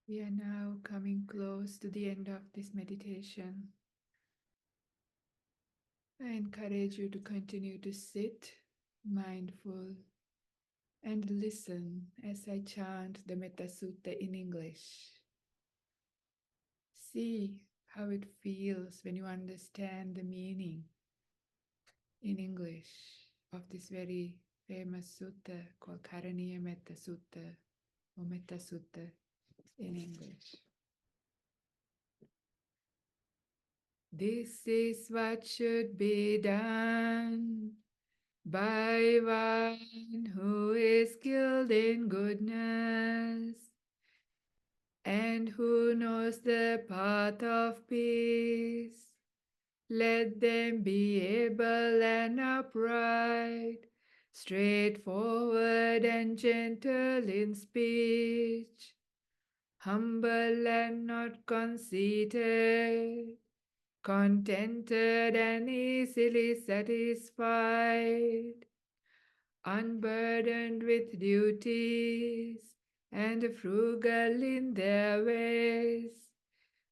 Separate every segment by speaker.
Speaker 1: We are now coming close to the end of this meditation. I encourage you to continue to sit mindful and listen as I chant the Mettasutta in English. See how it feels when you understand the meaning in English of this very famous sutta called Karaniyametta Sutta or Mettasutta in English. This is what should be done by one who is skilled in goodness and who knows the path of peace. Let them be able and upright, straightforward and gentle in speech, humble and not conceited, contented and easily satisfied, unburdened with duties, and frugal in their ways,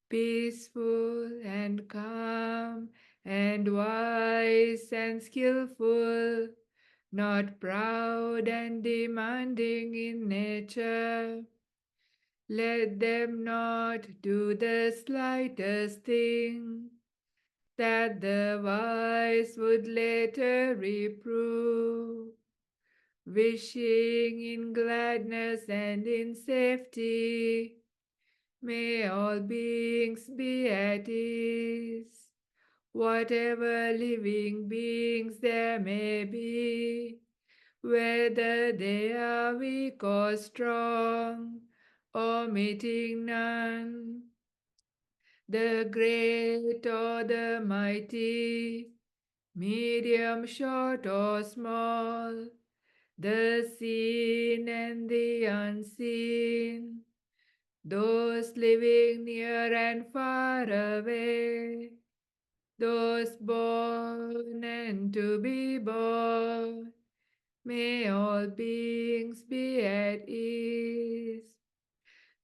Speaker 1: peaceful and calm, and wise and skillful, not proud and demanding in nature. Let them not do the slightest thing that the wise would later reprove, wishing in gladness and in safety. May all beings be at ease, whatever living beings there may be, whether they are weak or strong, omitting none, the great or the mighty, medium, short or small, the seen and the unseen, those living near and far away, those born and to be born, may all beings be at ease.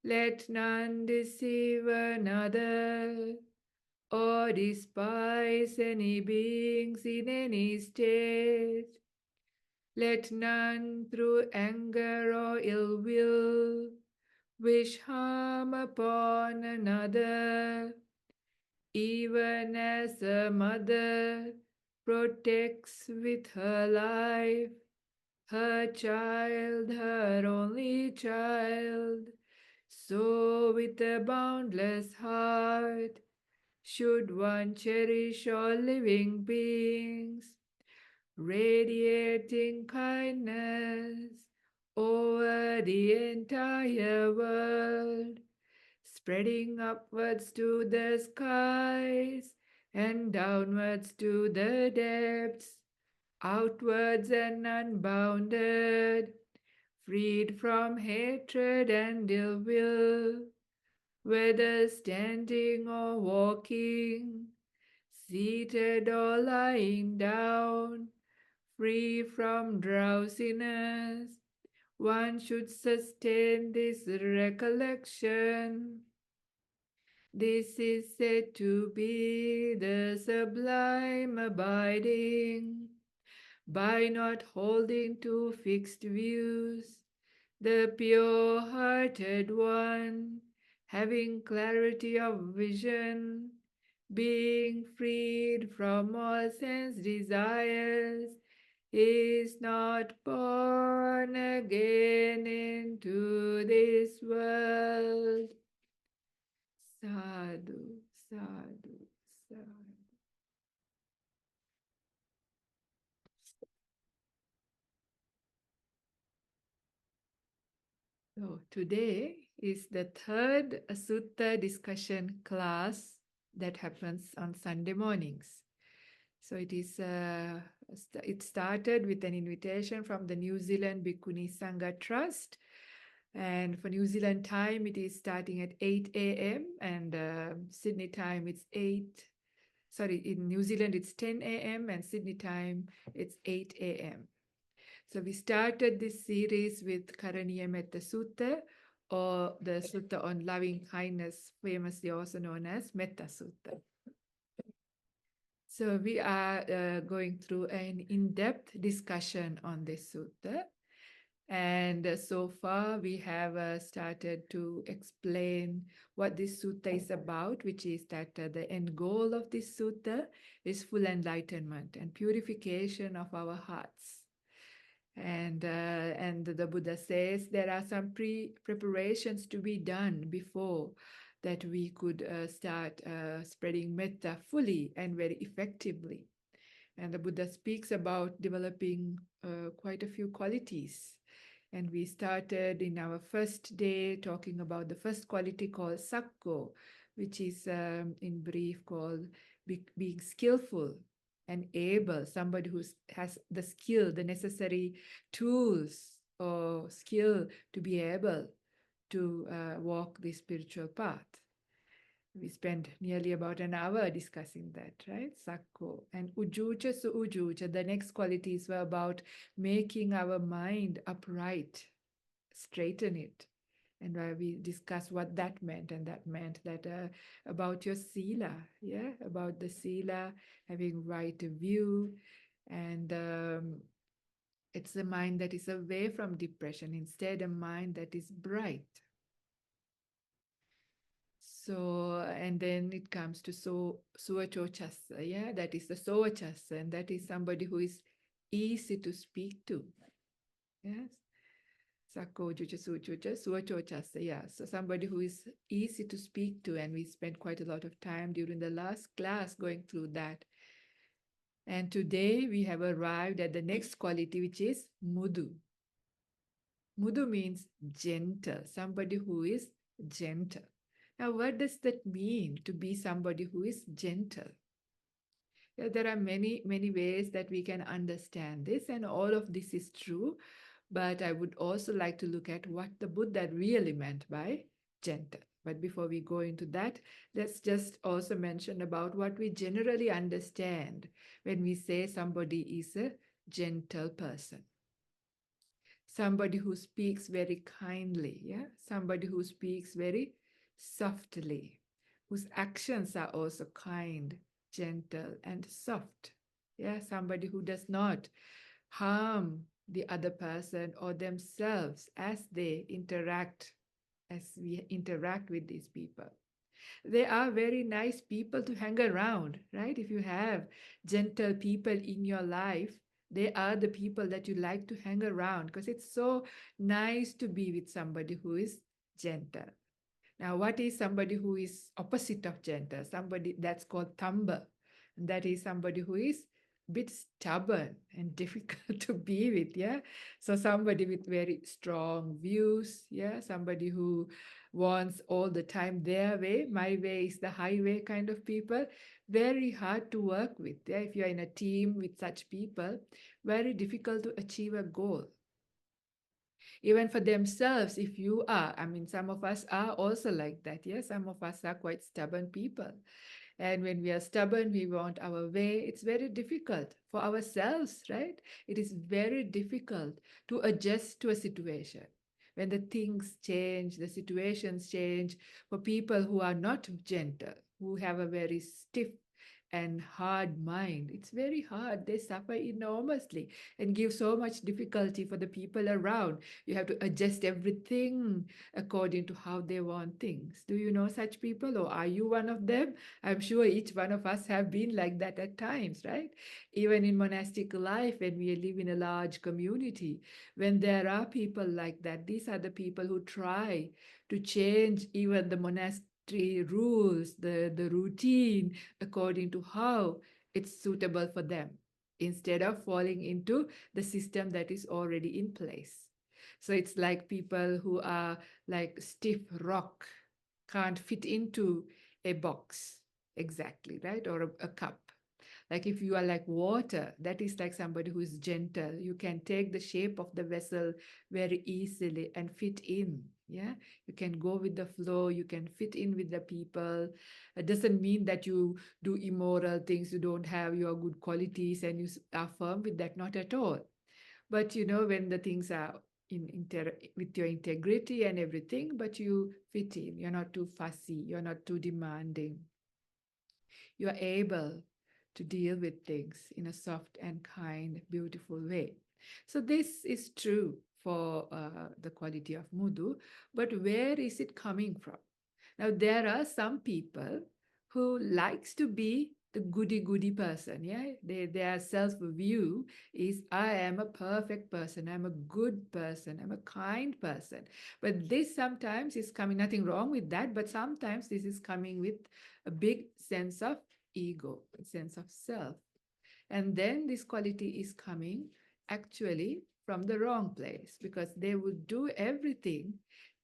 Speaker 1: Let none deceive another or despise any beings in any state. Let none through anger or ill will wish harm upon another, even as a mother protects with her life her child, her only child. So with a boundless heart should one cherish all living beings, radiating kindness over the entire world, spreading upwards to the skies and downwards to the depths, outwards and unbounded, freed from hatred and ill will, whether standing or walking, seated or lying down, free from drowsiness. One should sustain this recollection. This is said to be the sublime abiding, by not holding to fixed views, the pure-hearted one, having clarity of vision, being freed from all sense desires, is not born again into this world. Sadhu, sadhu, sadhu. So today is the third sutta discussion class that happens on Sunday mornings. So it started with an invitation from the New Zealand Bhikkhuni Sangha Trust. And for New Zealand time, it is starting at 8 a.m. and Sydney time, in New Zealand, it's 10 a.m. and Sydney time, it's 8 a.m. So we started this series with Karaniyametta Sutta, or the sutta on loving kindness, famously also known as Mettasutta. So we are going through an in-depth discussion on this sutta. And so far, we have started to explain what this sutta is about, which is that the end goal of this sutta is full enlightenment and purification of our hearts. And the Buddha says there are some preparations to be done before that we could start spreading metta fully and very effectively. And the Buddha speaks about developing quite a few qualities. And we started in our first day talking about the first quality called sakko, which is in brief called being skillful and able, somebody who has the skill, the necessary tools or skill to be able to walk the spiritual path. We spent nearly about an hour discussing that, right? Sakko. And ujucha su ujucha, the next qualities were about making our mind upright, straighten it. And we discussed what that meant, and that meant that about your sila, yeah, about the sila, having right view, and it's a mind that is away from depression, instead a mind that is bright. So, and then it comes to suvachochasa, yeah, that is the sovachasa, and that is somebody who is easy to speak to. Yes. Sakko jucha suchucha, suvachochasa, yeah. So somebody who is easy to speak to, and we spent quite a lot of time during the last class going through that. And today we have arrived at the next quality, which is Mudu. Mudu means gentle, somebody who is gentle. Now, what does that mean to be somebody who is gentle? Yeah, there are many, many ways that we can understand this, and all of this is true. But I would also like to look at what the Buddha really meant by gentle. But before we go into that, let's just also mention about what we generally understand when we say somebody is a gentle person. Somebody who speaks very kindly, yeah? Somebody who speaks very softly, whose actions are also kind, gentle, and soft. Yeah, somebody who does not harm the other person or themselves as they interact, as we interact with these people. They are very nice people to hang around, right? If you have gentle people in your life, they are the people that you like to hang around because it's so nice to be with somebody who is gentle. Now, what is somebody who is opposite of gentle? Somebody that's called thamba. And that is somebody who is a bit stubborn and difficult to be with, yeah? So somebody with very strong views, yeah? Somebody who wants all the time their way, my way is the highway kind of people. Very hard to work with, yeah? If you're in a team with such people, very difficult to achieve a goal. Even for themselves, if you are, I mean, some of us are also like that. Yes, some of us are quite stubborn people. And when we are stubborn, we want our way. It's very difficult for ourselves, right? It is very difficult to adjust to a situation. When the things change, the situations change, for people who are not gentle, who have a very stiff and hard mind. It's very hard. They suffer enormously and give so much difficulty for the people around. You have to adjust everything according to how they want things. Do you know such people, or are you one of them? I'm sure each one of us have been like that at times, right? Even in monastic life, when we live in a large community, when there are people like that, these are the people who try to change even the monastery rules, the routine, according to how it's suitable for them, instead of falling into the system that is already in place. So it's like people who are like stiff rock, can't fit into a box exactly, right? Or a cup. Like if you are like water, that is like somebody who is gentle. You can take the shape of the vessel very easily and fit in. Yeah, you can go with the flow, you can fit in with the people. It doesn't mean that you do immoral things, you don't have your good qualities and you are firm with that, not at all. But you know, when the things are with your integrity and everything, but you fit in. You're not too fussy. You're not too demanding. You are able to deal with things in a soft and kind, beautiful way. So this is true for the quality of Mudu, but where is it coming from? Now there are some people who likes to be the goody person. Yeah, their self view is I am a perfect person, I'm a good person, I'm a kind person. But this sometimes is coming, nothing wrong with that, but sometimes this is coming with a big sense of ego, a sense of self. And then this quality is coming actually from the wrong place, because they would do everything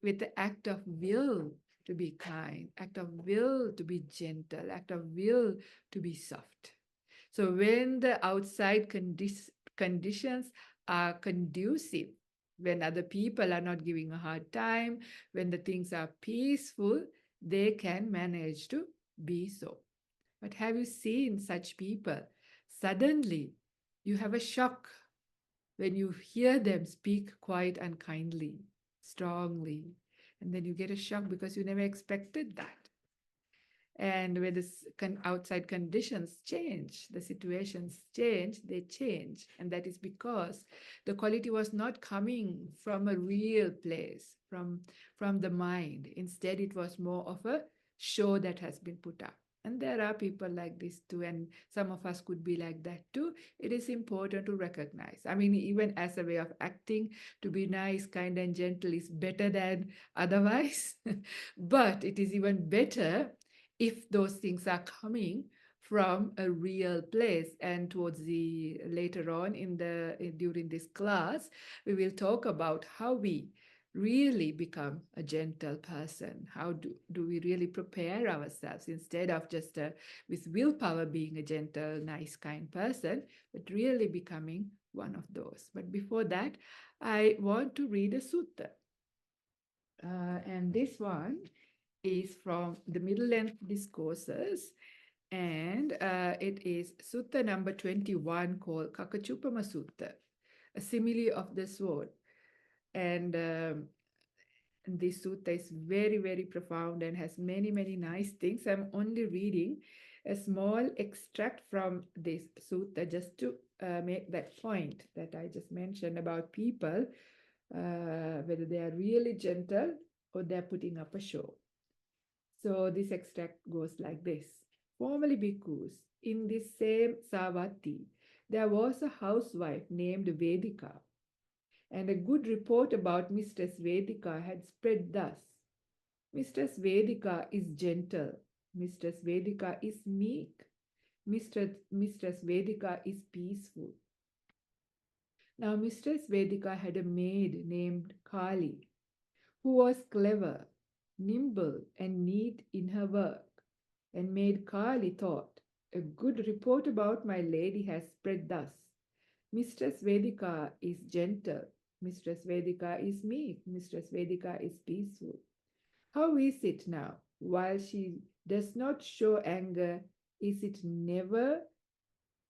Speaker 1: with the act of will to be kind, act of will to be gentle, act of will to be soft. So when the outside conditions are conducive, when other people are not giving a hard time, when the things are peaceful, they can manage to be so. But have you seen such people? Suddenly, you have a shock when you hear them speak quite unkindly, strongly, and then you get a shock because you never expected that. And when the outside conditions change, the situations change, they change. And that is because the quality was not coming from a real place, from the mind. Instead, it was more of a show that has been put up. And there are people like this too, and some of us could be like that too. It is important to recognize. I mean, even as a way of acting, to be nice, kind, and gentle is better than otherwise. But it is even better if those things are coming from a real place. And towards the later on during this class, we will talk about how we really become a gentle person. How do we really prepare ourselves instead of just with willpower being a gentle, nice, kind person, but really becoming one of those. But before that, I want to read a sutta. And this one is from the Middle Length Discourses, and it is Sutta number 21 called Kakachupama Sutta, a simile of the sword. And this sutta is very, very profound and has many, many nice things. I'm only reading a small extract from this sutta just to make that point that I just mentioned about people, whether they are really gentle or they're putting up a show. So this extract goes like this. Formerly bhikkhus, in this same Savatthi, there was a housewife named Vedika, and a good report about Mistress Vedika had spread thus. Mistress Vedika is gentle. Mistress Vedika is meek. Mistress Vedika is peaceful. Now Mistress Vedika had a maid named Kali, who was clever, nimble, and neat in her work. And maid Kali thought, a good report about my lady has spread thus. Mistress Vedika is gentle. Mistress Vedika is meek. Mistress Vedika is peaceful. How is it now? While she does not show anger, is it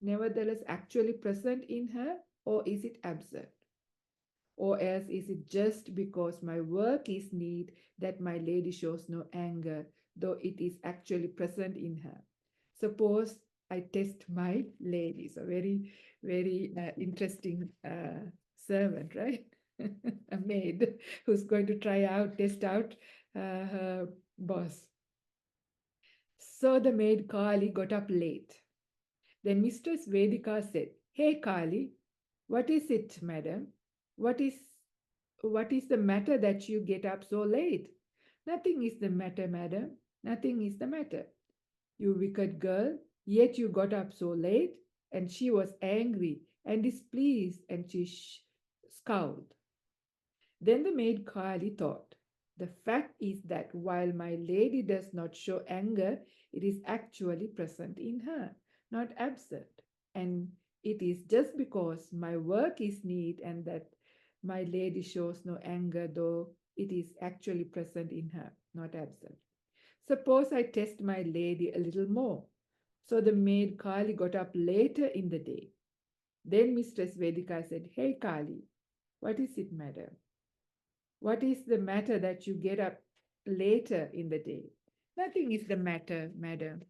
Speaker 1: nevertheless actually present in her, or is it absent? Or else is it just because my work is neat that my lady shows no anger, though it is actually present in her? Suppose I test my lady. So very, very interesting servant, right? A maid who's going to test out her boss. So the maid Kali got up late. Then Mistress Vedika said, Hey Kali, what is it, madam? What is what is the matter that you get up so late? Nothing is the matter, madam. Nothing is the matter. You wicked girl, yet you got up so late. And she was angry and displeased, and she scowled. Then the maid Kali thought, the fact is that while my lady does not show anger, it is actually present in her, not absent. And it is just because my work is neat and that my lady shows no anger, though it is actually present in her, not absent. Suppose I test my lady a little more. So the maid Kali got up later in the day. Then Mistress Vedika said, Hey Kali, what is it, madam? What is the matter that you get up later in the day? Nothing is the matter, madam.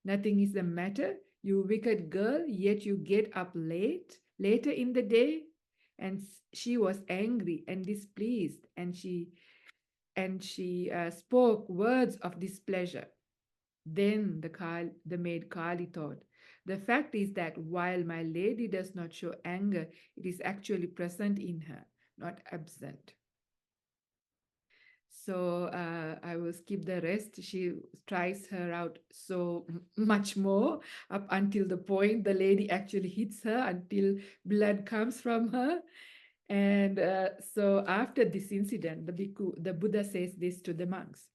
Speaker 1: Nothing is the matter, you wicked girl, yet you get up later in the day. And she was angry and displeased, and she spoke words of displeasure. Then the maid Kali thought, the fact is that while my lady does not show anger, it is actually present in her, not absent. So I will skip the rest. She tries her out so much more up until the point the lady actually hits her until blood comes from her. And so after this incident, the Buddha says this to the monks.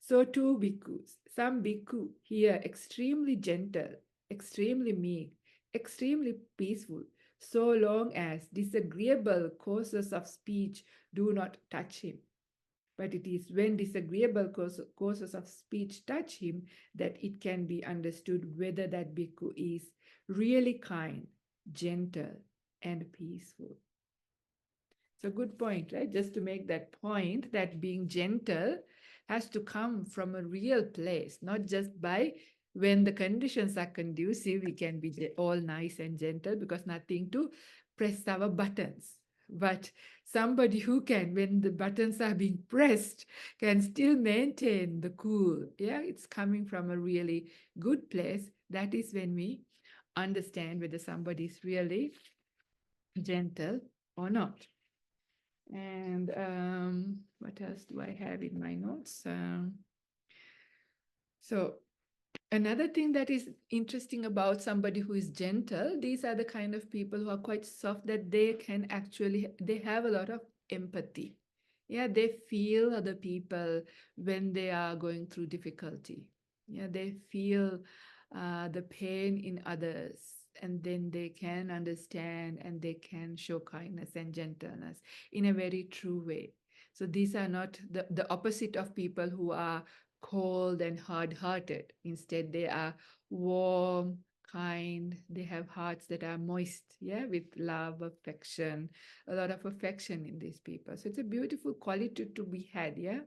Speaker 1: So too bhikkhus, some bhikkhu here extremely gentle, extremely meek, extremely peaceful, so long as disagreeable courses of speech do not touch him. But it is when disagreeable courses of speech touch him that it can be understood whether that bhikkhu is really kind, gentle, and peaceful. It's a good point, right? Just to make that point that being gentle has to come from a real place, not just by when the conditions are conducive, we can be all nice and gentle because nothing to press our buttons. But somebody who can, when the buttons are being pressed, can still maintain the cool. Yeah, it's coming from a really good place. That is when we understand whether somebody is really gentle or not. And what else do I have in my notes? So another thing that is interesting about somebody who is gentle, these are the kind of people who are quite soft that they can actually, they have a lot of empathy. Yeah, they feel other people when they are going through difficulty. Yeah, they feel the pain in others, and then they can understand and they can show kindness and gentleness in a very true way. So these are not the opposite of people who are cold and hard-hearted. Instead, they are warm, kind. They have hearts that are moist, yeah, with love, affection, a lot of affection in these people. So it's a beautiful quality to be had, yeah.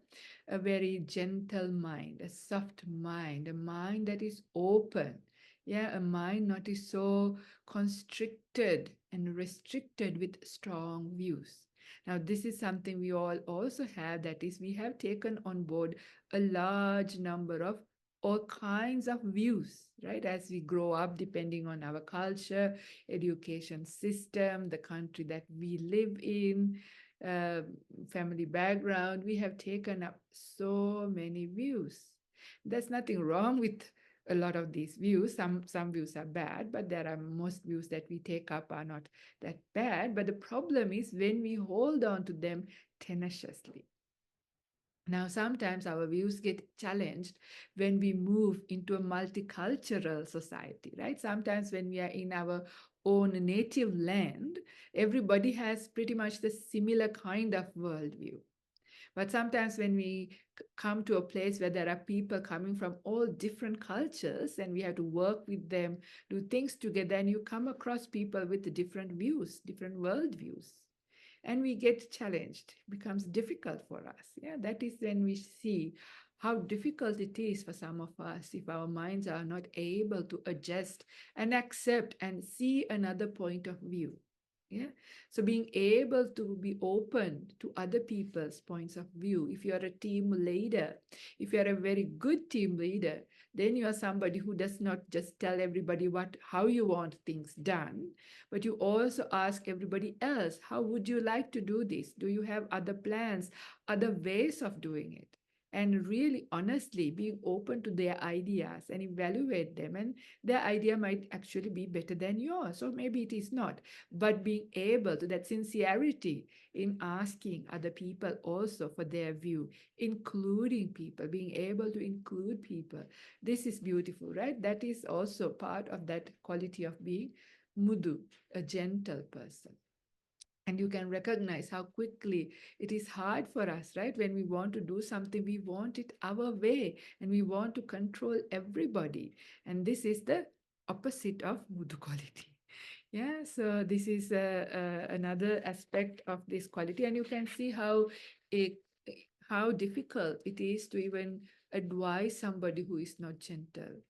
Speaker 1: A very gentle mind, a soft mind, a mind that is open, yeah, a mind not is so constricted and restricted with strong views. Now, this is something we all also have, that is, we have taken on board a large number of all kinds of views, right? As we grow up, depending on our culture, education system, the country that we live in, uh, family background, we have taken up so many views. There's nothing wrong with a lot of these views. Some views are bad, but there are most views that we take up are not that bad. But the problem is when we hold on to them tenaciously. Now, sometimes our views get challenged when we move into a multicultural society, right? Sometimes when we are in our own native land, everybody has pretty much the similar kind of worldview. But sometimes when we come to a place where there are people coming from all different cultures and we have to work with them, do things together, and you come across people with different views, different worldviews, and we get challenged, it becomes difficult for us. Yeah, that is when we see how difficult it is for some of us if our minds are not able to adjust and accept and see another point of view. Yeah, so being able to be open to other people's points of view. If you are a team leader, if you are a very good team leader, then you are somebody who does not just tell everybody how you want things done, but you also ask everybody else, how would you like to do this? Do you have other plans, other ways of doing it? And really honestly being open to their ideas and evaluate them, and their idea might actually be better than yours, or maybe it is not. But being able to, that sincerity in asking other people also for their view, including people, being able to include people, this is beautiful, right? That is also part of that quality of being Mudu, a gentle person. And you can recognize how quickly it is hard for us, right? When we want to do something, we want it our way and we want to control everybody. And this is the opposite of Mudu quality. Yeah, so this is another aspect of this quality, and you can see how a, how difficult it is to even advise somebody who is not gentle.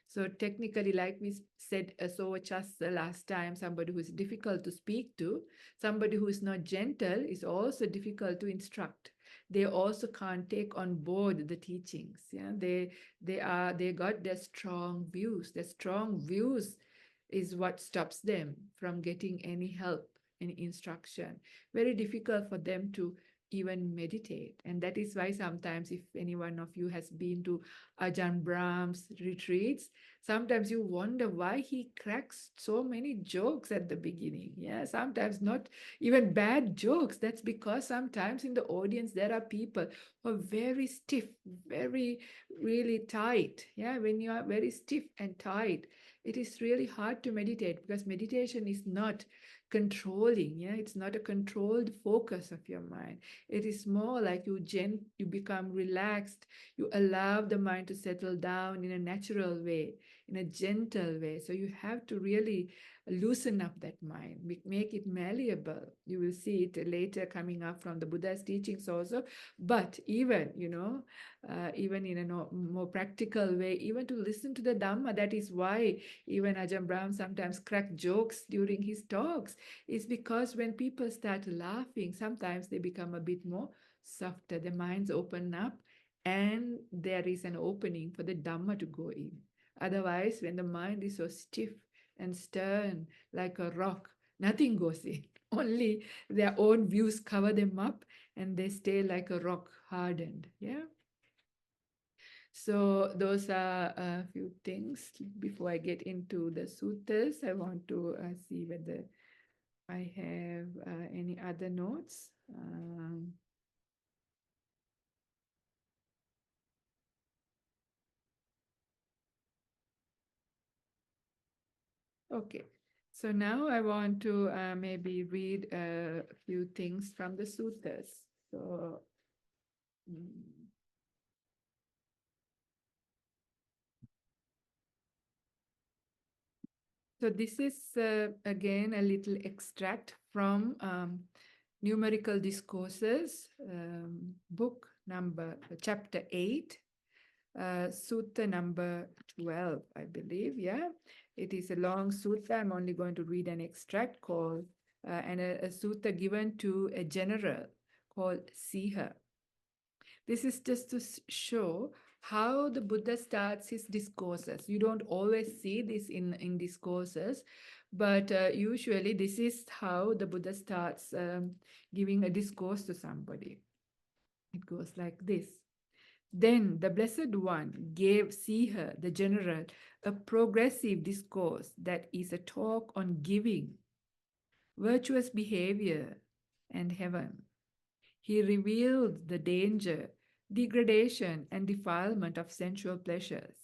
Speaker 1: So technically, like we said, so just the last time, somebody who is difficult to speak to, somebody who is not gentle is also difficult to instruct. They also can't take on board the teachings. Yeah, they got their strong views. Their strong views is what stops them from getting any help, any instruction. Very difficult for them to even meditate. And that is why sometimes, if any one of you has been to Ajahn Brahm's retreats, sometimes you wonder why he cracks so many jokes at the beginning. Yeah, sometimes not even bad jokes. That's because sometimes in the audience there are people who are very stiff, very really tight. Yeah, when you are very stiff and tight, it is really hard to meditate, because meditation is not controlling. Yeah, it's not a controlled focus of your mind. It is more like you become relaxed. You allow the mind to settle down in a natural way, in a gentle way. So you have to really loosen up that mind, make it malleable. You will see it later coming up from the Buddha's teachings also. But even, even in a more practical way, even to listen to the Dhamma, that is why even Ajahn Brahm sometimes crack jokes during his talks, is because when people start laughing, sometimes they become a bit more softer. The minds open up and there is an opening for the Dhamma to go in. Otherwise, when the mind is so stiff and stern like a rock, nothing goes in. Only their own views cover them up and they stay like a rock, hardened. Yeah. So those are a few things. Before I get into the suttas, I want to see whether I have any other notes. Okay, so now I want to maybe read a few things from the suttas. So, mm, so this is again a little extract from Numerical Discourses, book number, chapter 8, sutta number 12, I believe. Yeah, it is a long sutta. I'm only going to read an extract called, and a sutta given to a general called Siha. This is just to show how the Buddha starts his discourses. You don't always see this in discourses, but usually this is how the Buddha starts giving a discourse to somebody. It goes like this. Then the Blessed One gave Siha, the general, a progressive discourse that is a talk on giving, virtuous behavior, and heaven. He revealed the danger, degradation, and defilement of sensual pleasures,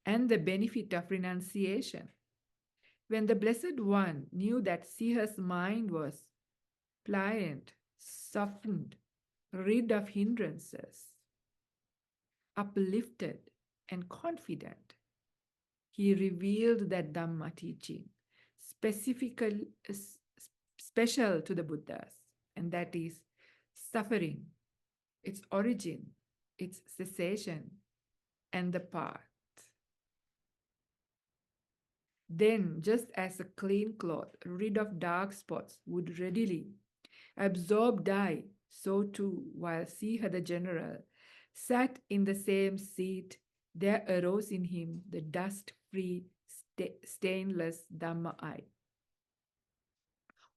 Speaker 1: and the benefit of renunciation. When the Blessed One knew that Siha's mind was pliant, softened, rid of hindrances, uplifted, and confident, he revealed that Dhamma teaching, specifically special to the Buddhas, and that is suffering, its origin, its cessation, and the path. Then, just as a clean cloth, rid of dark spots, would readily absorb dye, so too, while Siha the general sat in the same seat, there arose in him the dust-free, stainless Dhamma eye.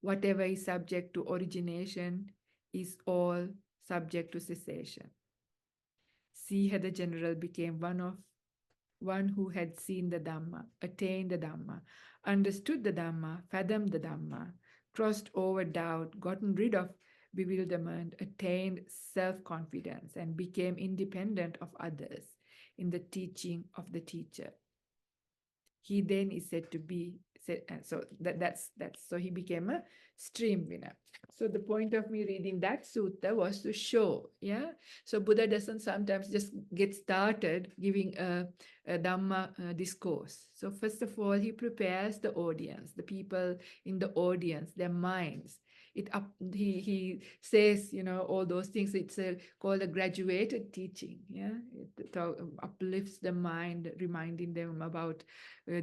Speaker 1: Whatever is subject to origination is all subject to cessation. Siha the general became one who had seen the Dhamma, attained the Dhamma, understood the Dhamma, fathomed the Dhamma, crossed over doubt, gotten rid of bewilderment, attained self-confidence, and became independent of others in the teaching of the teacher. He then is said to be so that's so he became a stream winner. So the point of me reading that sutta was to show, yeah. So Buddha doesn't sometimes just get started giving a Dhamma discourse. So first of all, he prepares the audience, the people in the audience, their minds. he says, all those things. It's called a graduated teaching. Yeah, it uplifts the mind, reminding them about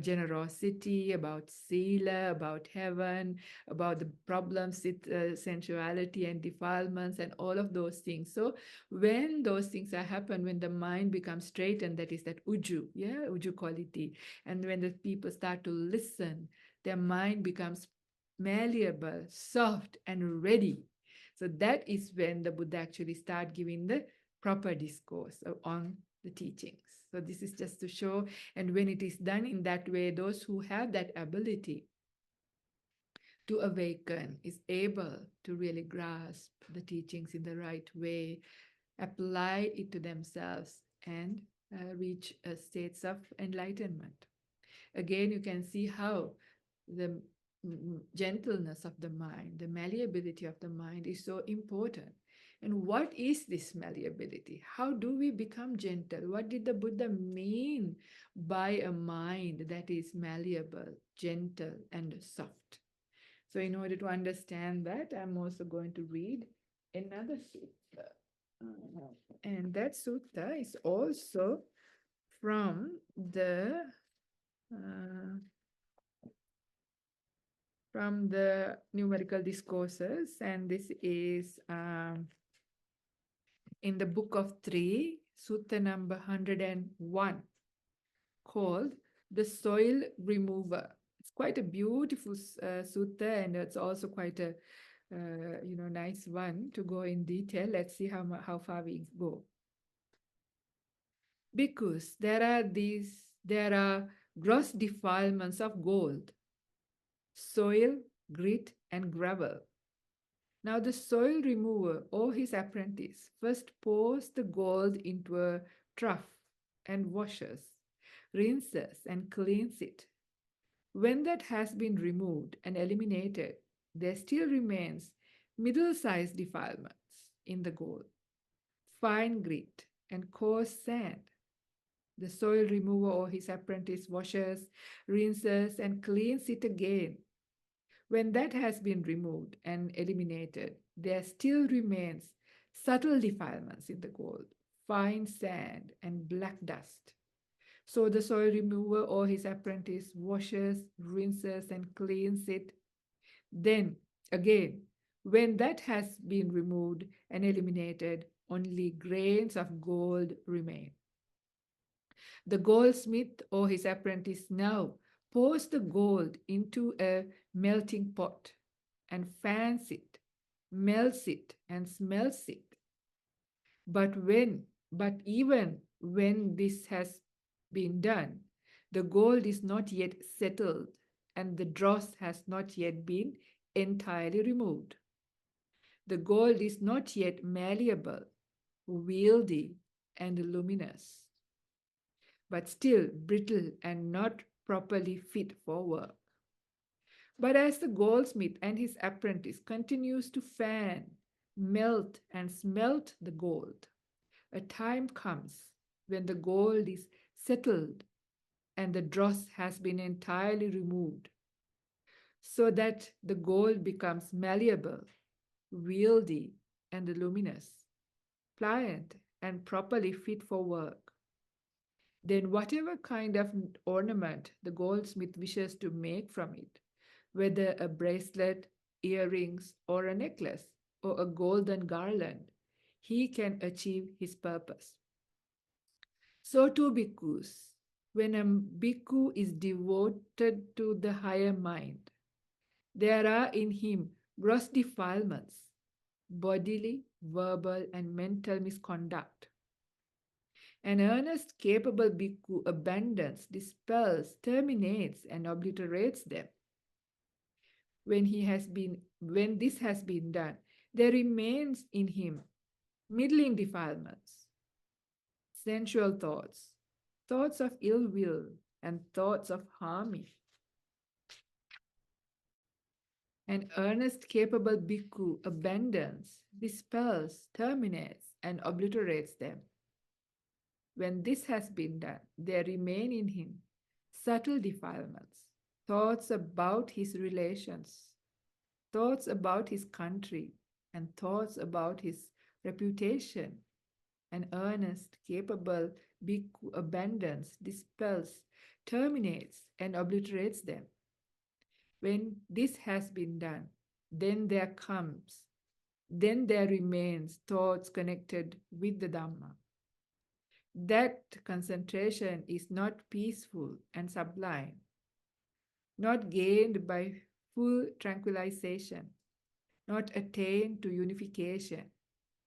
Speaker 1: generosity, about sila, about heaven, about the problems with sensuality and defilements and all of those things. So when those things are happen, when the mind becomes straightened, that is that uju, yeah, uju quality, and when the people start to listen, their mind becomes malleable, soft, and ready. So that is when the Buddha actually start giving the proper discourse on the teachings. So this is just to show, and when it is done in that way, those who have that ability to awaken is able to really grasp the teachings in the right way, apply it to themselves, and reach states of enlightenment. Again, you can see how the gentleness of the mind, the malleability of the mind is so important. And what is this malleability? How do we become gentle? What did the Buddha mean by a mind that is malleable, gentle, and soft? So, in order to understand that, I'm also going to read another sutta. And that sutta is also from the uh, numerical discourses, and this is in the book of 3, sutta number 101, called the soil remover. It's quite a beautiful sutta, and it's also quite a nice one to go in detail. Let's see how far we go. Because there are gross defilements of gold, soil, grit, and gravel. Now the soil remover or his apprentice first pours the gold into a trough and washes, rinses, and cleans it. When that has been removed and eliminated, there still remains middle-sized defilements in the gold, fine grit, and coarse sand. The soil remover or his apprentice washes, rinses, and cleans it again. When that has been removed and eliminated, there still remains subtle defilements in the gold, fine sand, and black dust. So the soil remover or his apprentice washes, rinses, and cleans it. Then, again, when that has been removed and eliminated, only grains of gold remain. The goldsmith or his apprentice now pours the gold into a melting pot and fans it, melts it, and smells it. But even when this has been done, the gold is not yet settled and the dross has not yet been entirely removed. The gold is not yet malleable, wieldy, and luminous, but still brittle and not properly fit for work. But as the goldsmith and his apprentice continues to fan, melt, and smelt the gold, a time comes when the gold is settled and the dross has been entirely removed, so that the gold becomes malleable, wieldy, and luminous, pliant, and properly fit for work. Then whatever kind of ornament the goldsmith wishes to make from it, whether a bracelet, earrings, or a necklace, or a golden garland, he can achieve his purpose. So too bhikkhus, when a bhikkhu is devoted to the higher mind, there are in him gross defilements, bodily, verbal, and mental misconduct. An earnest, capable bhikkhu abandons, dispels, terminates, and obliterates them. When this has been done, there remains in him middling defilements, sensual thoughts, thoughts of ill will, and thoughts of harming. An earnest, capable bhikkhu abandons, dispels, terminates, and obliterates them. When this has been done, there remain in him subtle defilements, thoughts about his relations, thoughts about his country, and thoughts about his reputation. An earnest, capable bhikkhu abandons, dispels, terminates, and obliterates them. When this has been done, then there remains thoughts connected with the Dhamma. That concentration is not peaceful and sublime, not gained by full tranquilization, not attained to unification,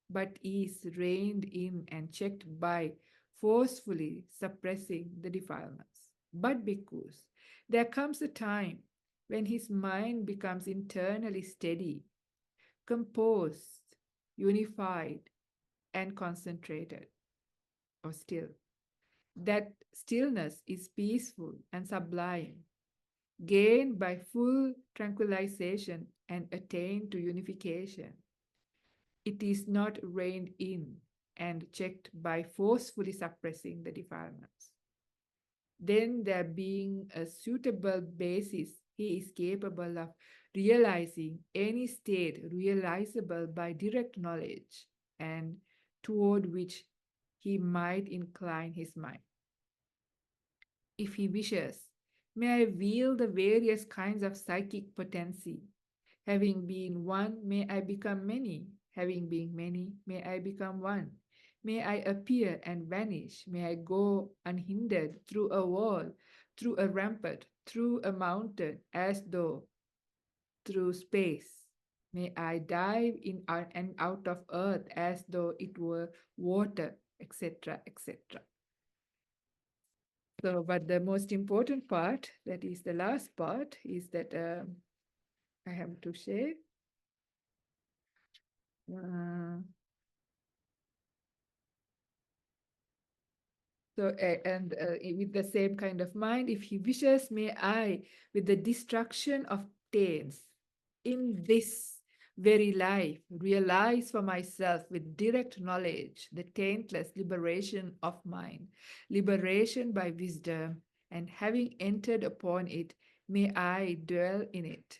Speaker 1: but is reined in and checked by forcefully suppressing the defilements. But bhikkhus, there comes a time when his mind becomes internally steady, composed, unified, and concentrated, or still. That stillness is peaceful and sublime, gained by full tranquilization and attained to unification. It is not reined in and checked by forcefully suppressing the defilements. Then, there being a suitable basis, he is capable of realizing any state realizable by direct knowledge and toward which he might incline his mind. If he wishes, may I wield the various kinds of psychic potency. Having been one, may I become many. Having been many, may I become one. May I appear and vanish. May I go unhindered through a wall, through a rampart, through a mountain, as though through space. May I dive in and out of earth as though it were water, etc., etc. So, but the most important part, that is the last part, is that I have to share. With the same kind of mind, if he wishes, may I, with the destruction of taints in this very life, realize for myself with direct knowledge the taintless liberation of mind, liberation by wisdom, and having entered upon it, may I dwell in it.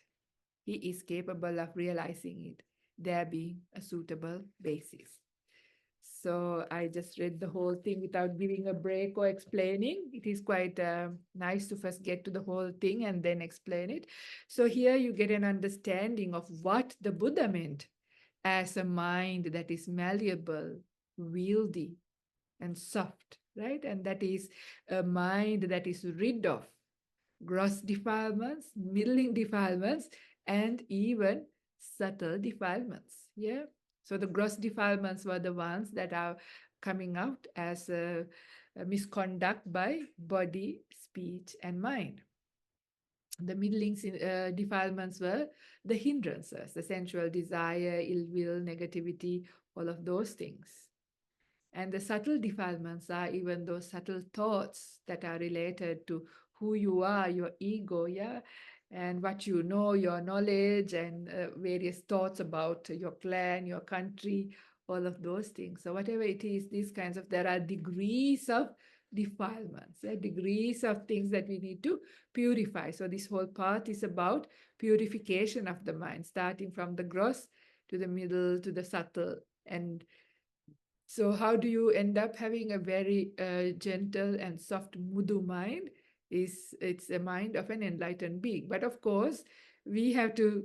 Speaker 1: He is capable of realizing it, there being a suitable basis. So I just read the whole thing without giving a break or explaining. It is quite nice to first get to the whole thing and then explain it. So here you get an understanding of what the Buddha meant as a mind that is malleable, wieldy, and soft, right? And that is a mind that is rid of gross defilements, middling defilements, and even subtle defilements. Yeah. So the gross defilements were the ones that are coming out as a misconduct by body, speech, and mind. The middling defilements were the hindrances, the sensual desire, ill will, negativity, all of those things. And the subtle defilements are even those subtle thoughts that are related to who you are, your ego, yeah, and what you know, your knowledge, and various thoughts about your clan, your country, all of those things. So whatever it is, these kinds of, there are degrees of defilements, degrees of things that we need to purify. So this whole part is about purification of the mind, starting from the gross to the middle to the subtle. And so how do you end up having a very gentle and soft Mudu mind? It's a mind of an enlightened being. But of course, we have to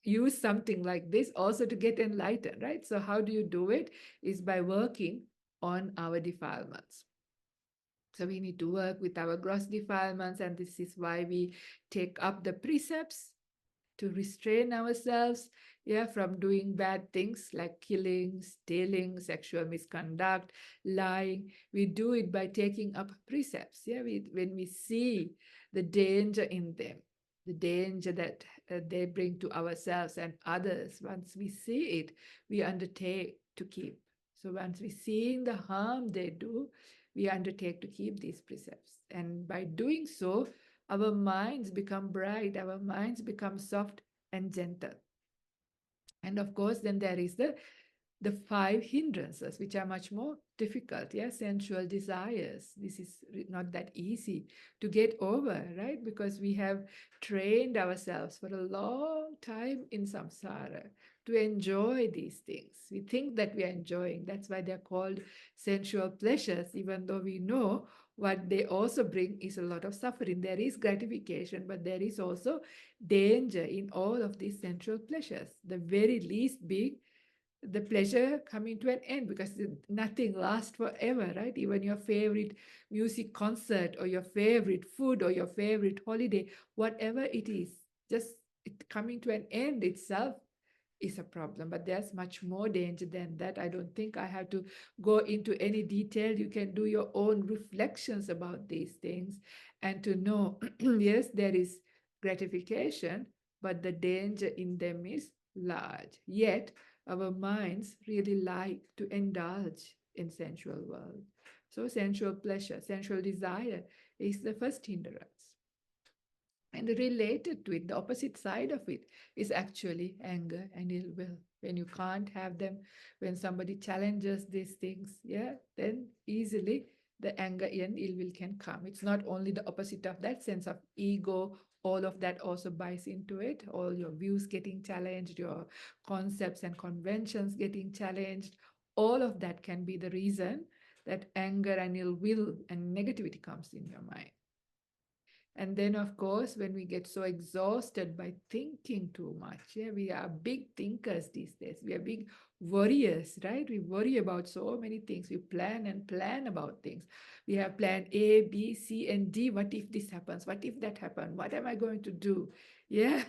Speaker 1: use something like this also to get enlightened, right? So how do you do it? Is by working on our defilements. So we need to work with our gross defilements, and this is why we take up the precepts to restrain ourselves, yeah, from doing bad things like killing, stealing, sexual misconduct, lying. We do it by taking up precepts, yeah, when we see the danger in them, the danger that they bring to ourselves and others. Once we see it, we undertake to keep. So once we see the harm they do, we undertake to keep these precepts. And by doing so, our minds become bright, our minds become soft and gentle. And of course, then there is the the five hindrances, which are much more difficult. Yeah, sensual desires. This is not that easy to get over, right? Because we have trained ourselves for a long time in samsara to enjoy these things. We think that we are enjoying. That's why they're called sensual pleasures, even though we know what they also bring is a lot of suffering. There is gratification, but there is also danger in all of these sensual pleasures. The very least big, the pleasure coming to an end, because nothing lasts forever, right? Even your favorite music concert or your favorite food or your favorite holiday, whatever it is, just it coming to an end itself is a problem. But there's much more danger than that. I don't think I have to go into any detail. You can do your own reflections about these things and to know, yes, there is gratification, but the danger in them is large. Yet, our minds really like to indulge in sensual world. So sensual pleasure, sensual desire is the first hindrance. And related to it, the opposite side of it is actually anger and ill will. When you can't have them, when somebody challenges these things, yeah, then easily the anger and ill will can come. It's not only the opposite of that sense of ego, all of that also buys into it. All your views getting challenged, your concepts and conventions getting challenged, all of that can be the reason that anger and ill will and negativity comes in your mind. And then, of course, when we get so exhausted by thinking too much, yeah, we are big thinkers these days. We are big worriers, right? We worry about so many things. We plan and plan about things. We have plan A, B, C, and D. What if this happens? What if that happens? What am I going to do? Yeah.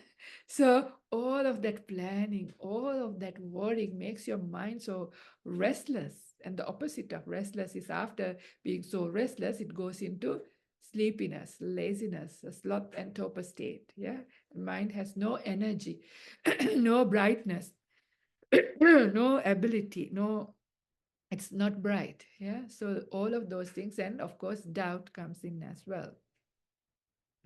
Speaker 1: So all of that planning, all of that worrying makes your mind so restless. And the opposite of restless is after being so restless, it goes into sleepiness, laziness, a sloth and torpor state. Yeah, mind has no energy, no brightness, no ability, no, it's not bright. Yeah, so all of those things, and of course, doubt comes in as well.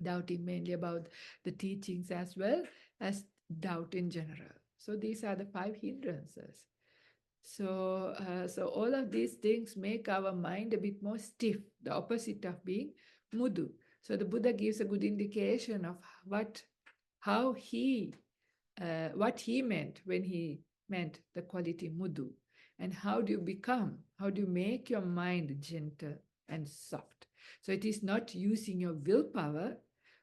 Speaker 1: Doubting mainly about the teachings as well as doubt in general. So these are the five hindrances. So all of these things make our mind a bit more stiff, the opposite of being Mudu. So the Buddha gives a good indication of how what he meant when he meant the quality Mudu, and how do you make your mind gentle and soft. So it is not using your willpower,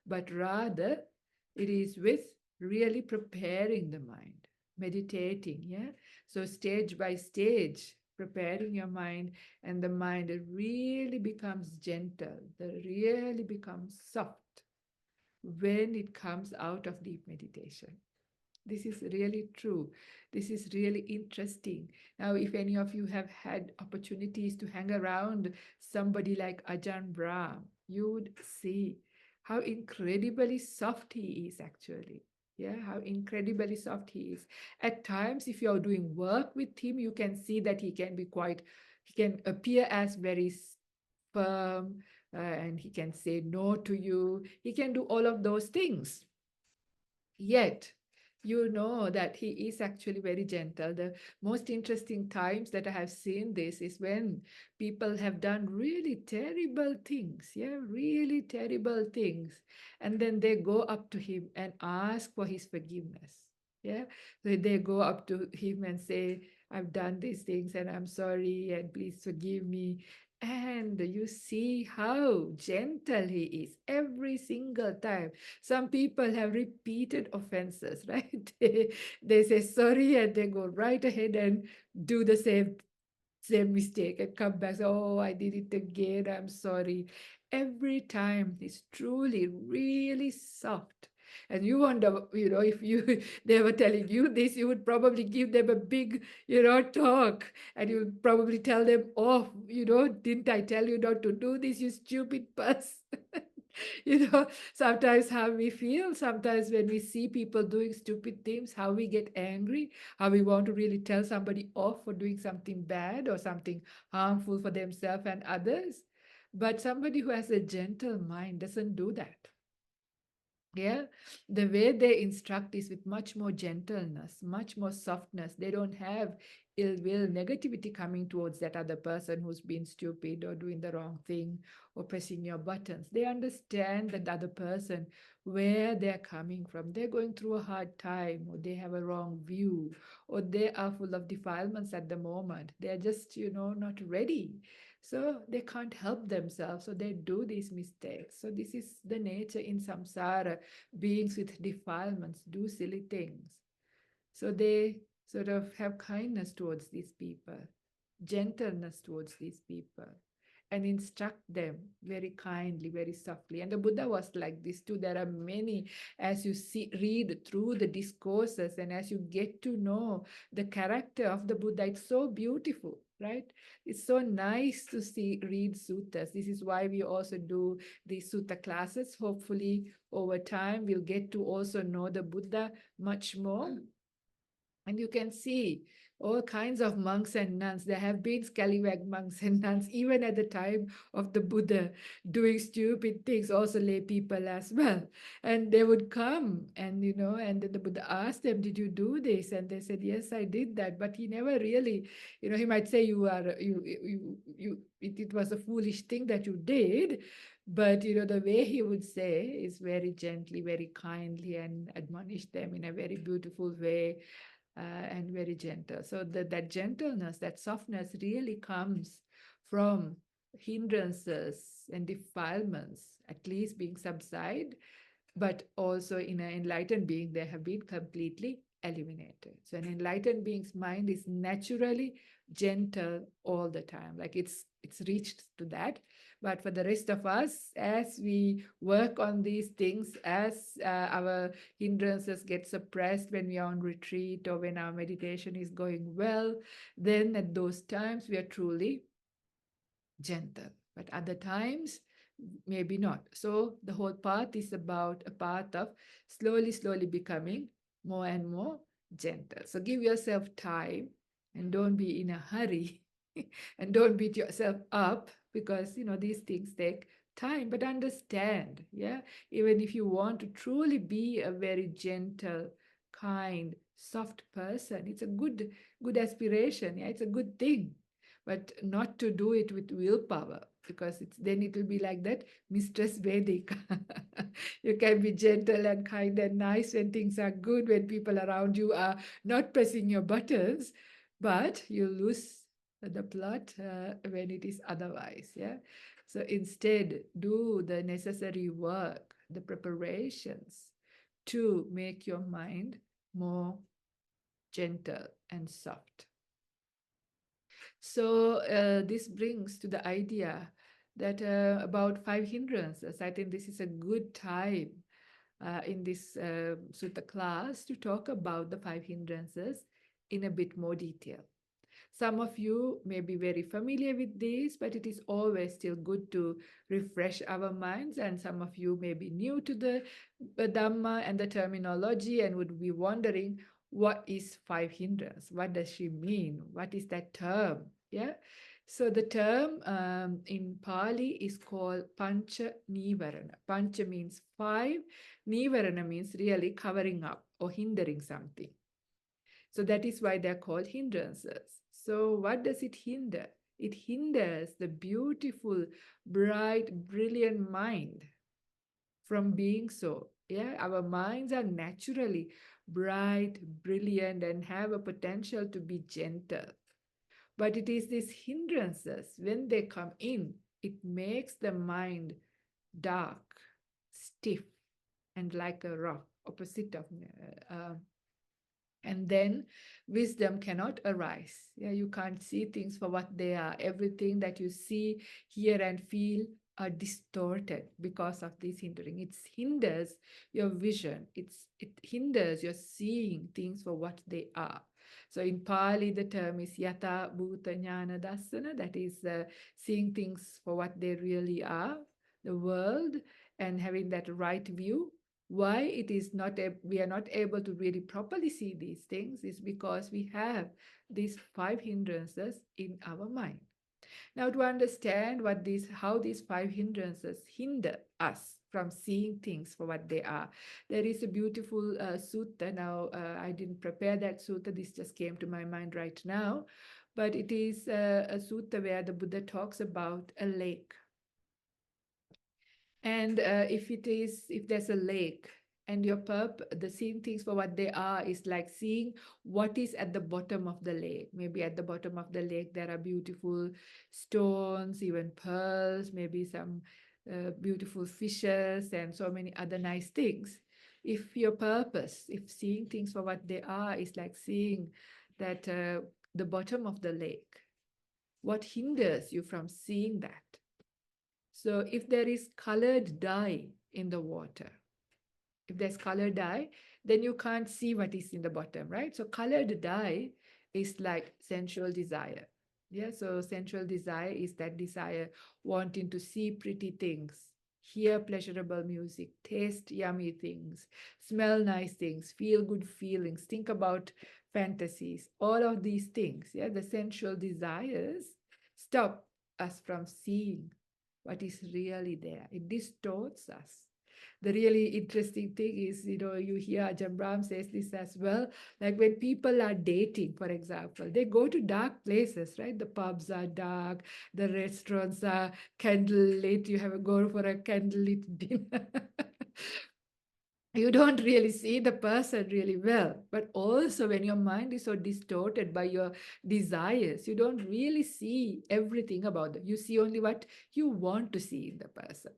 Speaker 1: but rather it is with really preparing the mind, meditating, yeah. So stage by stage, preparing your mind, and the mind really becomes gentle, the really becomes soft when it comes out of deep meditation. This is really true. This is really interesting. Now, if any of you have had opportunities to hang around somebody like Ajahn Brahm, you would see how incredibly soft he is actually. Yeah, how incredibly soft he is. At times, if you're doing work with him, you can see that he can appear as very firm, and he can say no to you. He can do all of those things. Yet, you know that he is actually very gentle. The most interesting times that I have seen this is when people have done really terrible things, yeah, really terrible things. And then they go up to him and ask for his forgiveness. Yeah, so they go up to him and say, I've done these things and I'm sorry and please forgive me. And you see how gentle he is every single time. Some people have repeated offenses, right? They say sorry and they go right ahead and do the same mistake and come back. Say, oh, I did it again. I'm sorry. Every time it's truly really soft. And you wonder, if you they were telling you this, you would probably give them a big, talk, and you would probably tell them, oh, didn't I tell you not to do this, you stupid person? Sometimes how we feel, sometimes when we see people doing stupid things, how we get angry, how we want to really tell somebody off for doing something bad or something harmful for themselves and others. But somebody who has a gentle mind doesn't do that. Yeah, the way they instruct is with much more gentleness, much more softness. They don't have ill will, negativity coming towards that other person who's been stupid or doing the wrong thing or pressing your buttons. They understand that the other person, where they're coming from. They're going through a hard time, or they have a wrong view, or they are full of defilements at the moment. They're just, not ready. So they can't help themselves. So they do these mistakes. So this is the nature in samsara. Beings with defilements do silly things. So they sort of have kindness towards these people, gentleness towards these people, and instruct them very kindly, very softly. And the Buddha was like this too. There are many, as you read through the discourses and as you get to know the character of the Buddha, it's so beautiful, right? It's so nice to read suttas. This is why we also do these sutta classes. Hopefully, over time, we'll get to also know the Buddha much more. And you can see all kinds of monks and nuns. There have been scallywag monks and nuns, even at the time of the Buddha, doing stupid things, also lay people as well. And they would come and, and then the Buddha asked them, did you do this? And they said, yes, I did that. But he never really, he might say it was a foolish thing that you did. But, the way he would say is very gently, very kindly, and admonish them in a very beautiful way. And very gentle. So that gentleness, that softness really comes from hindrances and defilements, at least being subside, but also in an enlightened being, they have been completely eliminated. So an enlightened being's mind is naturally gentle all the time. Like it's reached to that. But for the rest of us, as we work on these things, as our hindrances get suppressed when we are on retreat or when our meditation is going well, then at those times we are truly gentle. But other times, maybe not. So the whole path is about a path of slowly becoming more and more gentle. So give yourself time and don't be in a hurry and don't beat yourself up because, these things take time, but understand, yeah, even if you want to truly be a very gentle, kind, soft person, it's a good aspiration, yeah, it's a good thing, but not to do it with willpower because then it will be like that Mistress Vedic. You can be gentle and kind and nice when things are good, when people around you are not pressing your buttons, but you lose the plot when it is otherwise. Yeah. So instead, do the necessary work, the preparations to make your mind more gentle and soft. So this brings to the idea that about 5 hindrances. I think this is a good time in this sutta class to talk about the 5 hindrances in a bit more detail. Some of you may be very familiar with these, but it is always still good to refresh our minds. And some of you may be new to the Dhamma and the terminology and would be wondering, what is 5 hindrance? What does she mean? What is that term? Yeah. So the term in Pali is called Pancha Nivarana. Pancha means 5. Nivarana means really covering up or hindering something. So that is why they're called hindrances. So what does it hinder? It hinders the beautiful, bright, brilliant mind from being so. Yeah, our minds are naturally bright, brilliant, and have a potential to be gentle. But it is these hindrances, when they come in, it makes the mind dark, stiff, and like a rock, opposite of and then wisdom cannot arise. Yeah, you can't see things for what they are. Everything that you see, hear, and feel are distorted because of this hindering. It hinders your vision. It hinders your seeing things for what they are. So in Pali, the term is yata bhuta jnana dassana, that is seeing things for what they really are, the world, and having that right view. Why we are not able to really properly see these things is because we have these 5 hindrances in our mind. Now, to understand how these five hindrances hinder us from seeing things for what they are, there is a beautiful sutta. Now, I didn't prepare that sutta, this just came to my mind right now. But it is a sutta where the Buddha talks about a lake. And if there's a lake, and the seeing things for what they are is like seeing what is at the bottom of the lake. Maybe at the bottom of the lake there are beautiful stones, even pearls, maybe some beautiful fishes, and so many other nice things. If seeing things for what they are is like seeing that the bottom of the lake, what hinders you from seeing that? So if there is colored dye in the water, if there's colored dye, then you can't see what is in the bottom, right? So colored dye is like sensual desire. Yeah, so sensual desire is that desire wanting to see pretty things, hear pleasurable music, taste yummy things, smell nice things, feel good feelings, think about fantasies, all of these things. Yeah, the sensual desires stop us from seeing what is really there. It distorts us. The really interesting thing is, you hear Ajahn Brahm says this as well, like when people are dating, for example, they go to dark places, right? The pubs are dark, the restaurants are candlelit, you have to go for a candlelit dinner. You don't really see the person really well. But also, when your mind is so distorted by your desires, you don't really see everything about them. You see only what you want to see in the person.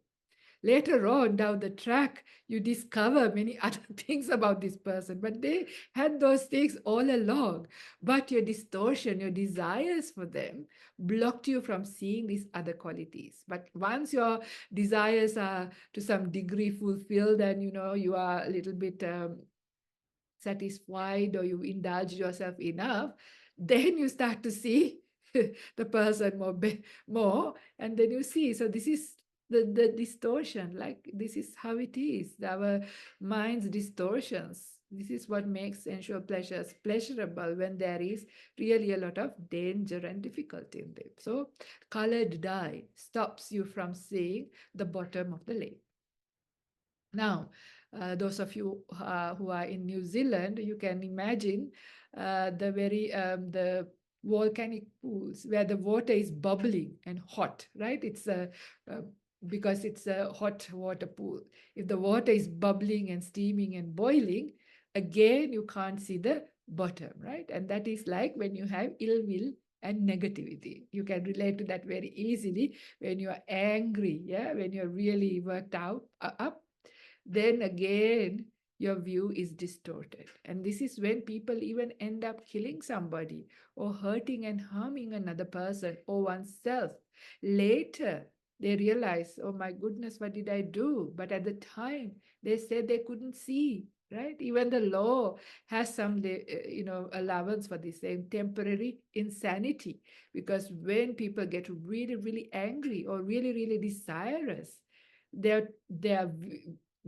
Speaker 1: Later on down the track, you discover many other things about this person, but they had those things all along. But your distortion, your desires for them blocked you from seeing these other qualities. But once your desires are to some degree fulfilled, and you are a little bit satisfied, or you indulge yourself enough, then you start to see the person more, and then you see. So this is the distortion, like this is how it is, our mind's distortions. This is what makes sensual pleasures pleasurable when there is really a lot of danger and difficulty in them. So colored dye stops you from seeing the bottom of the lake. Now, those of you who are in New Zealand, you can imagine the volcanic pools where the water is bubbling and hot, right? Uh, because it's a hot water pool. If the water is bubbling and steaming and boiling, again, you can't see the bottom, right? And that is like when you have ill will and negativity. You can relate to that very easily when you are angry, yeah, when you're really worked out up, then again your view is distorted. And this is when people even end up killing somebody or hurting and harming another person or oneself. Later, they realize, oh my goodness, what did I do? But at the time, they said they couldn't see, right? Even the law has some, allowance for this, saying temporary insanity. Because when people get really, really angry or really, really desirous, their the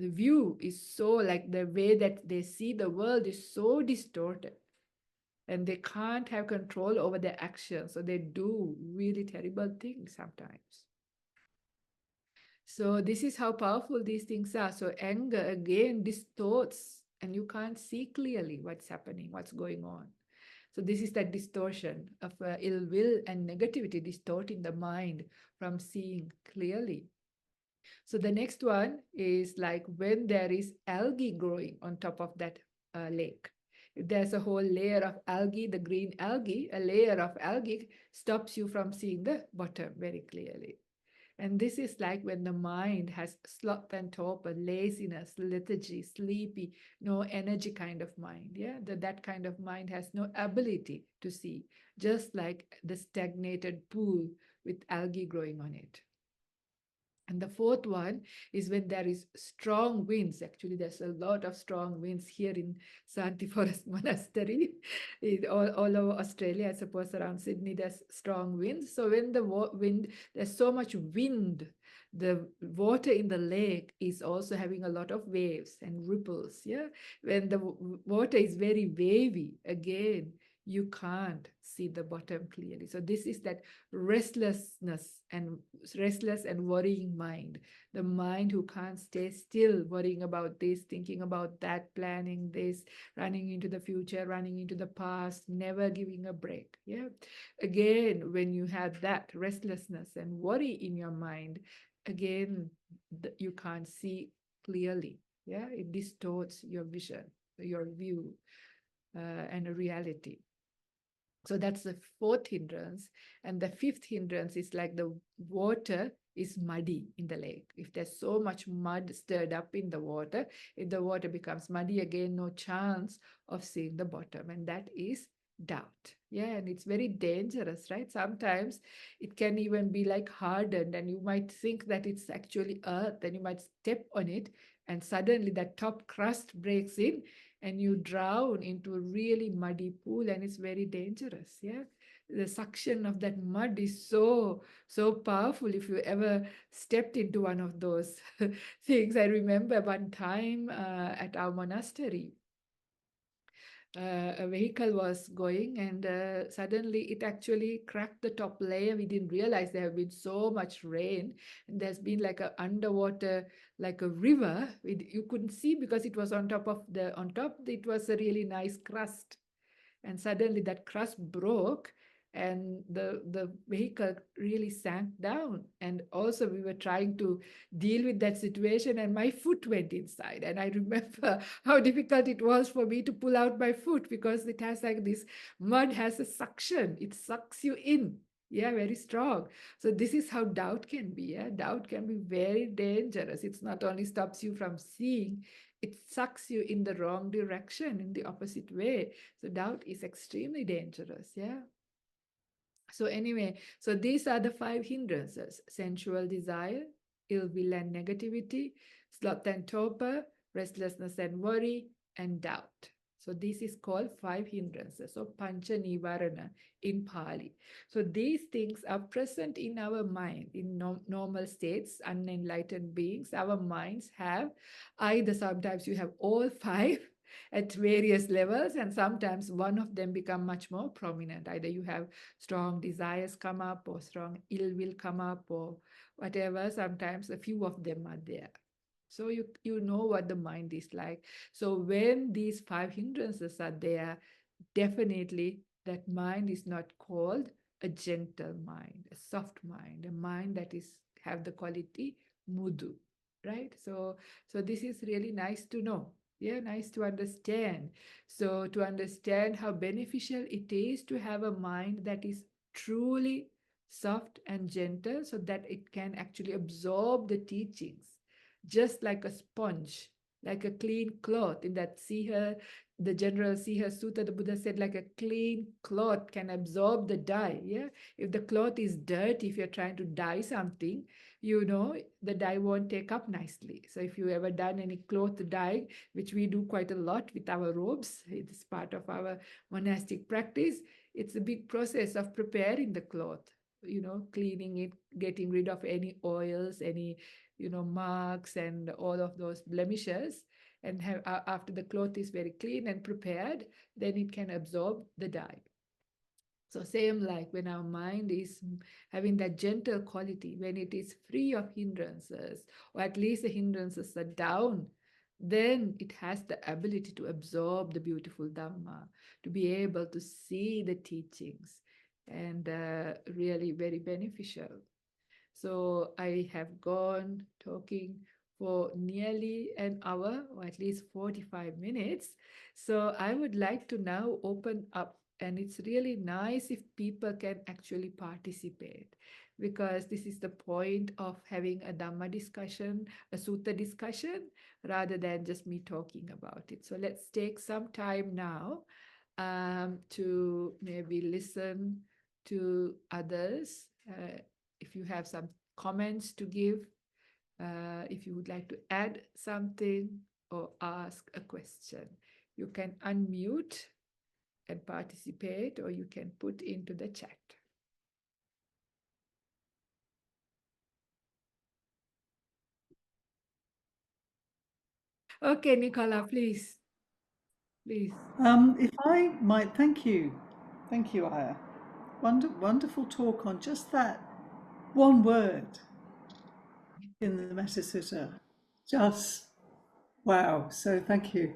Speaker 1: view is so, like the way that they see the world is so distorted, and they can't have control over their actions, so they do really terrible things sometimes. So this is how powerful these things are. So anger again distorts, and you can't see clearly what's happening, what's going on. So this is that distortion of ill will and negativity, distorting the mind from seeing clearly. So the next one is like when there is algae growing on top of that lake. If there's a whole layer of algae, the green algae, a layer of algae stops you from seeing the bottom very clearly. And this is like when the mind has sloth and torpor, laziness, lethargy, sleepy, no energy kind of mind. Yeah, that kind of mind has no ability to see, just like the stagnated pool with algae growing on it. And the fourth one is when there is strong winds. Actually, there's a lot of strong winds here in Santi Forest Monastery. All over Australia, I suppose around Sydney, there's strong winds. So when the wind, there's so much wind, the water in the lake is also having a lot of waves and ripples. Yeah, when the water is very wavy, again, you can't see the bottom clearly. So this is that restlessness and restless and worrying mind, the mind who can't stay still, worrying about this, thinking about that, planning this, running into the future, running into the past, never giving a break. Yeah. Again, when you have that restlessness and worry in your mind, again, you can't see clearly. Yeah. It distorts your vision, your view, and a reality. So that's the fourth hindrance. And the fifth hindrance is like the water is muddy in the lake. If there's so much mud stirred up in the water, if the water becomes muddy again, no chance of seeing the bottom. And that is doubt. Yeah, and it's very dangerous, right? Sometimes it can even be like hardened, and you might think that it's actually earth, and you might step on it, and suddenly that top crust breaks in and you drown into a really muddy pool, and it's very dangerous. Yeah, the suction of that mud is so powerful. If you ever stepped into one of those things, I remember one time at our monastery, a vehicle was going, and suddenly it actually cracked the top layer. We didn't realize there have been so much rain, and there's been like a underwater, like a river. You couldn't see because it was on top of the, on top it was a really nice crust, and suddenly that crust broke, and the vehicle really sank down. And also we were trying to deal with that situation, and my foot went inside, and I remember how difficult it was for me to pull out my foot, because it has like this, mud has a suction, it sucks you in. Yeah, very strong. So this is how doubt can be. Yeah, doubt can be very dangerous. It's not only stops you from seeing, it sucks you in the wrong direction, in the opposite way. So doubt is extremely dangerous. Yeah. So anyway, so these are the five hindrances: sensual desire, ill will and negativity, sloth and torpor, restlessness and worry, and doubt. So this is called five hindrances, or pancha nivarana in Pali. So these things are present in our mind. In normal states, unenlightened beings, our minds have either, sometimes you have all five at various levels, and sometimes one of them become much more prominent. Either you have strong desires come up, or strong ill will come up, or whatever. Sometimes a few of them are there. So you know what the mind is like. So when these five hindrances are there, definitely that mind is not called a gentle mind, a soft mind, a mind that is have the quality Mudu, right? So this is really nice to know. Yeah, nice to understand. So to understand how beneficial it is to have a mind that is truly soft and gentle, so that it can actually absorb the teachings, just like a sponge, like a clean cloth. In that the general Siha Sutta, the Buddha said, like a clean cloth can absorb the dye. Yeah, if the cloth is dirty, if you're trying to dye something, the dye won't take up nicely. So if you ever done any cloth dye, which we do quite a lot with our robes, it's part of our monastic practice. It's a big process of preparing the cloth, cleaning it, getting rid of any oils, any marks, and all of those blemishes. And after the cloth is very clean and prepared, then it can absorb the dye. So same like when our mind is having that gentle quality, when it is free of hindrances, or at least the hindrances are down, then it has the ability to absorb the beautiful Dhamma, to be able to see the teachings, and really very beneficial. So I have gone talking for nearly an hour, or at least 45 minutes. So I would like to now open up, and it's really nice if people can actually participate, because this is the point of having a Dhamma discussion, a Sutta discussion, rather than just me talking about it. So let's take some time now to maybe listen to others. If you have some comments to give, if you would like to add something or ask a question, you can unmute and participate, or you can put into the chat. Okay, Nicola, please.
Speaker 2: If I might, thank you. Thank you, Ayya. Wonderful talk on just that one word in the Mettasutta. Just wow. So thank you.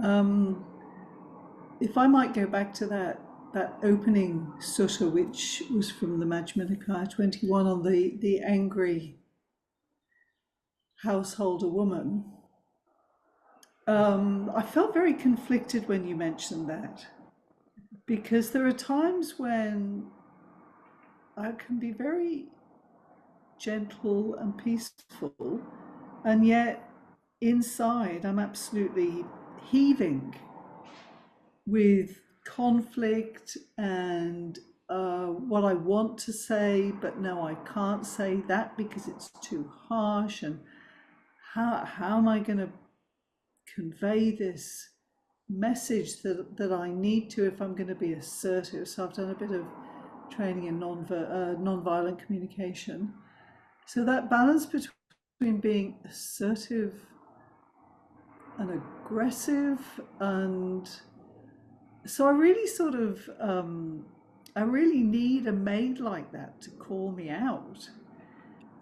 Speaker 2: Um, if I might go back to that opening sutta, which was from the Majjhima Nikaya 21 on the angry householder woman, I felt very conflicted when you mentioned that because there are times when I can be very gentle and peaceful, and yet inside I'm absolutely heaving with conflict and what I want to say, but no, I can't say that because it's too harsh. And how am I going to convey this message that I need to if I'm going to be assertive? So I've done a bit of training in non-violent communication. So that balance between being assertive and aggressive, and so I really sort of I really need a maid like that to call me out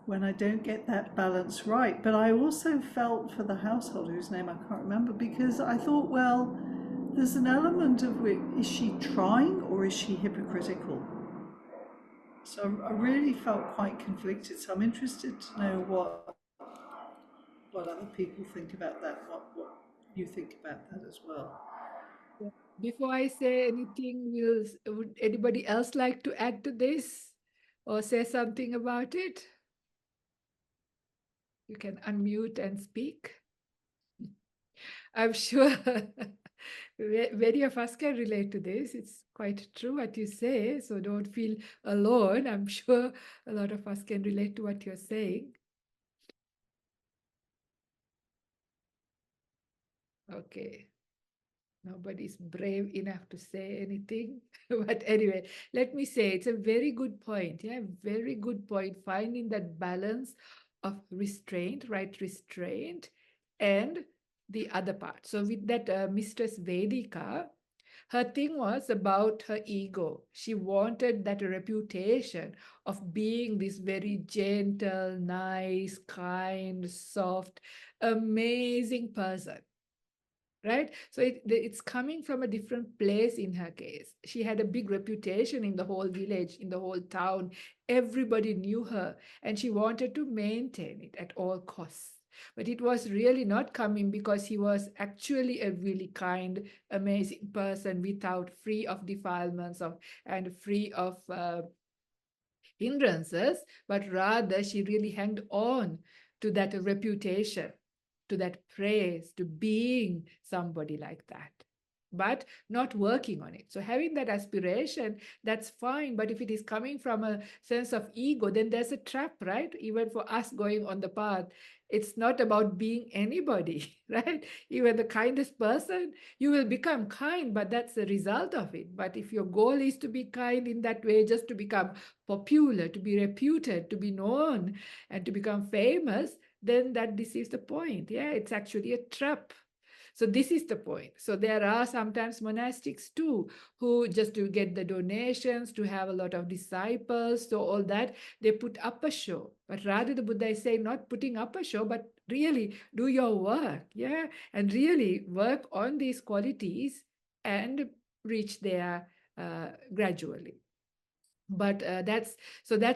Speaker 2: when I don't get that balance right. But I also felt for the household, whose name I can't remember, because I thought, well, there's an element of which, is she trying or is she hypocritical? So I really felt quite conflicted. So I'm interested to know what other people think about that, what you think about that as well.
Speaker 1: Yeah. Before I say anything, would anybody else like to add to this or say something about it? You can unmute and speak. I'm sure many of us can relate to this. It's quite true what you say, so don't feel alone. I'm sure a lot of us can relate to what you're saying. Okay. Nobody's brave enough to say anything. But anyway, let me say it's a very good point. Yeah, very good point. Finding that balance of restraint, right? Restraint and the other part. So with that Mistress Vedika, her thing was about her ego. She wanted that reputation of being this very gentle, nice, kind, soft, amazing person, right? So it's coming from a different place in her case. She had a big reputation in the whole village, in the whole town. Everybody knew her, and she wanted to maintain it at all costs. But it was really not coming because he was actually a really kind, amazing person without free of defilements of and free of hindrances, but rather she really hanged on to that reputation, to that praise, to being somebody like that, but not working on it. So having that aspiration, that's fine. But if it is coming from a sense of ego, then there's a trap, right? Even for us going on the path, it's not about being anybody, right? Even the kindest person, you will become kind, but that's the result of it. But if your goal is to be kind in that way, just to become popular, to be reputed, to be known, and to become famous, then that deceives the point. Yeah, it's actually a trap. So this is the point. So there are sometimes monastics too, who just to get the donations, to have a lot of disciples, so all that, they put up a show. But rather the Buddha is saying not putting up a show, but really do your work, yeah, and really work on these qualities and reach there gradually. But that's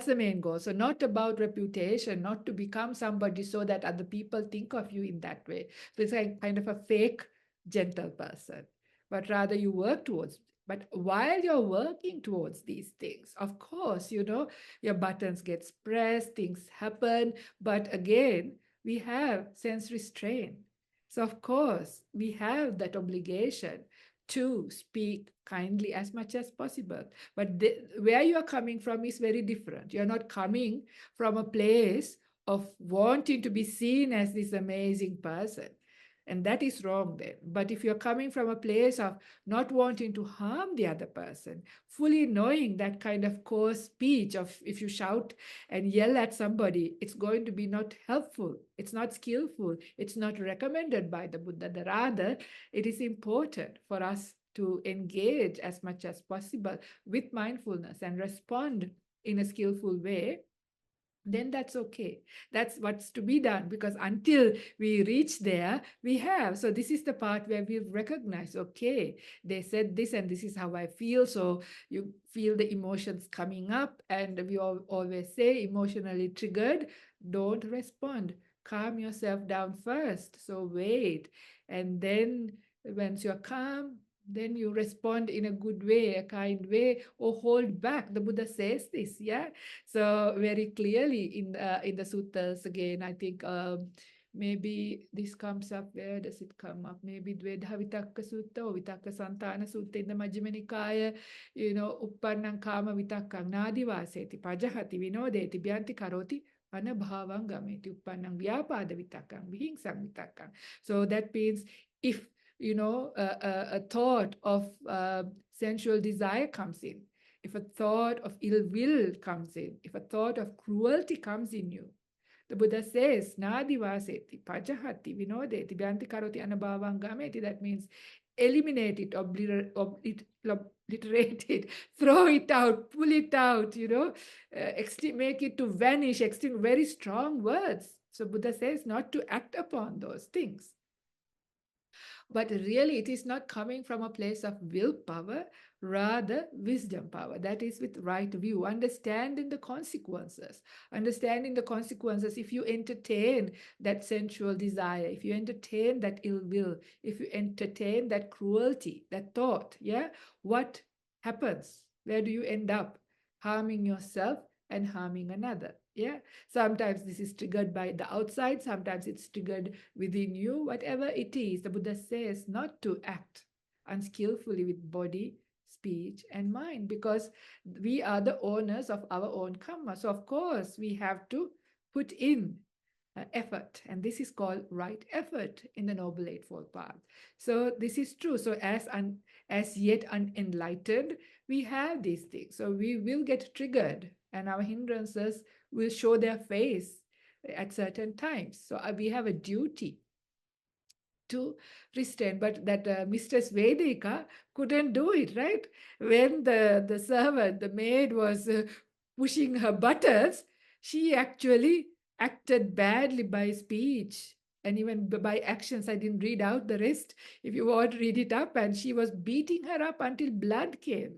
Speaker 1: the main goal. So not about reputation, not to become somebody so that other people think of you in that way. So it's like kind of a fake gentle person, but rather you work towards. But while you're working towards these things, of course, your buttons get pressed, things happen. But again, we have sense restraint. So of course, we have that obligation to speak kindly as much as possible. But where you are coming from is very different. You're not coming from a place of wanting to be seen as this amazing person. And that is wrong then. But if you're coming from a place of not wanting to harm the other person, fully knowing that kind of coarse speech of if you shout and yell at somebody, it's going to be not helpful, it's not skillful, it's not recommended by the Buddha. Rather, it is important for us to engage as much as possible with mindfulness and respond in a skillful way, then that's okay. That's what's to be done, because until we reach there, we have. So this is the part where we recognize, okay, they said this and this is how I feel. So you feel the emotions coming up, and we always say emotionally triggered, don't respond. Calm yourself down first. So wait. And then once you're calm, then you respond in a good way, a kind way, or hold back. The Buddha says this, yeah. So very clearly in the suttas again, I think maybe this comes up. Where does it come up? Maybe Dvedha Vitakka Sutta or Vitakka Santana Sutta in the Majjhima Nikaya. Uppannam kama vitakkam nadivaseti pajahati vinodeti byanti karoti anabhavam gameti uppannam vyapada vitakkam vihingsam vitakkam. So that means if a thought of sensual desire comes in, if a thought of ill will comes in, if a thought of cruelty comes in you, the Buddha says, Nadivaseti, Pajahati, Vinodeti, Byanti Karoti, Anabhavang Gameti. That means eliminate it, obliterate it, throw it out, pull it out, make it to vanish, very strong words. So Buddha says not to act upon those things. But really, it is not coming from a place of willpower, rather wisdom power. That is with right view, understanding the consequences. Understanding the consequences if you entertain that sensual desire, if you entertain that ill will, if you entertain that cruelty, that thought, yeah, what happens? Where do you end up? Harming yourself and harming another. Yeah, sometimes this is triggered by the outside, sometimes it's triggered within you. Whatever it is, the Buddha says not to act unskillfully with body, speech, and mind, because we are the owners of our own karma. So of course we have to put in effort, and this is called right effort in the Noble Eightfold Path. So this is true. So as yet unenlightened, we have these things. So we will get triggered, and our hindrances will show their face at certain times. So we have a duty to restrain, but that Mistress Vedika couldn't do it, right? When the servant, the maid, was pushing her buttons, she actually acted badly by speech and even by actions. I didn't read out the rest. If you want, read it up. And she was beating her up until blood came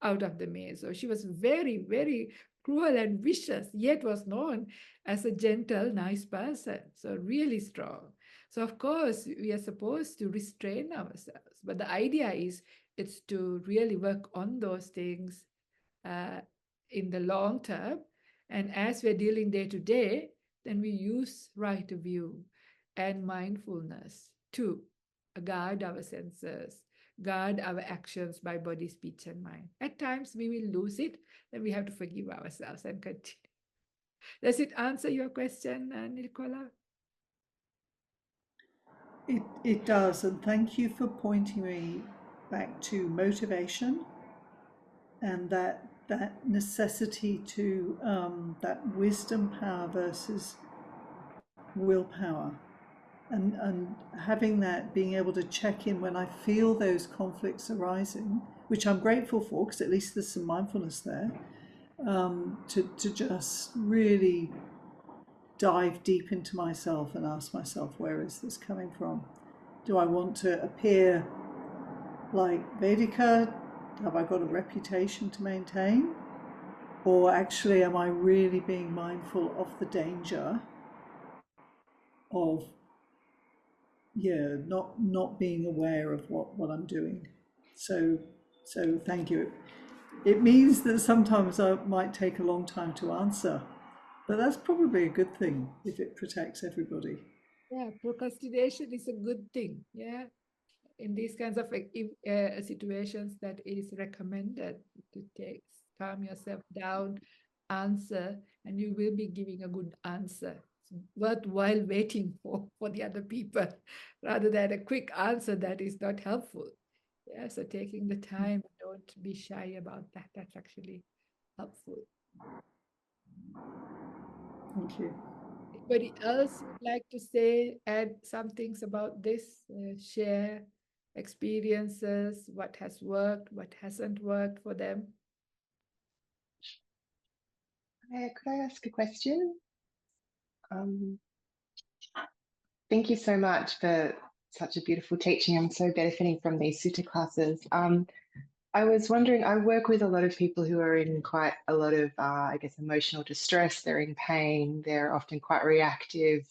Speaker 1: out of the maid. So she was very, very cruel and vicious, yet was known as a gentle, nice person. So really strong. So of course, we are supposed to restrain ourselves. But the idea is it's to really work on those things uh, in the long term. And as we're dealing day to day, then we use right view and mindfulness to guard our senses, guard our actions by body, speech, and mind. At times we will lose it, then we have to forgive ourselves and continue. Does it answer your question, Nicola?
Speaker 2: It does, and thank you for pointing me back to motivation and that necessity to that wisdom power versus willpower, and having that, being able to check in when I feel those conflicts arising, which I'm grateful for because at least there's some mindfulness there, to just really dive deep into myself and ask myself, where is this coming from? Do I want to appear like Vedika? Have I got a reputation to maintain? Or actually, am I really being mindful of the danger of, yeah, not being aware of what I'm doing? So thank you. It means that sometimes I might take a long time to answer, but that's probably a good thing if it protects everybody.
Speaker 1: Yeah, procrastination is a good thing. Yeah, in these kinds of situations, that it is recommended to take calm yourself down, answer, and you will be giving a good answer. It's worthwhile waiting for the other people rather than a quick answer that is not helpful. Yeah, so taking the time, don't be shy about that. That's actually helpful.
Speaker 2: Thank you.
Speaker 1: Anybody else would like to say, add some things about this, share? experiences, what has worked, what hasn't worked for them.
Speaker 3: Could I ask a question? Um, Thank you so much for such a beautiful teaching. I'm so benefiting from these sutta classes. I was wondering, I work with a lot of people who are in quite a lot of, I guess, emotional distress. They're in pain. They're often quite reactive,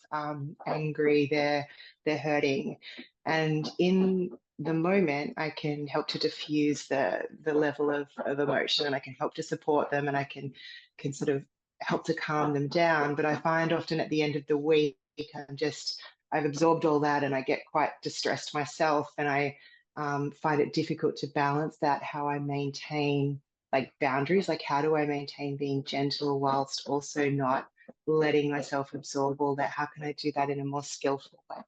Speaker 3: angry. They're hurting, and in the moment, I can help to diffuse the level of emotion, and I can help to support them, and I can sort of help to calm them down. But I find often at the end of the week, I've absorbed all that, and I get quite distressed myself, and I find it difficult to balance that, how I maintain like boundaries, like how do I maintain being gentle whilst also not letting myself absorb all that? How can I do that in a more skillful way?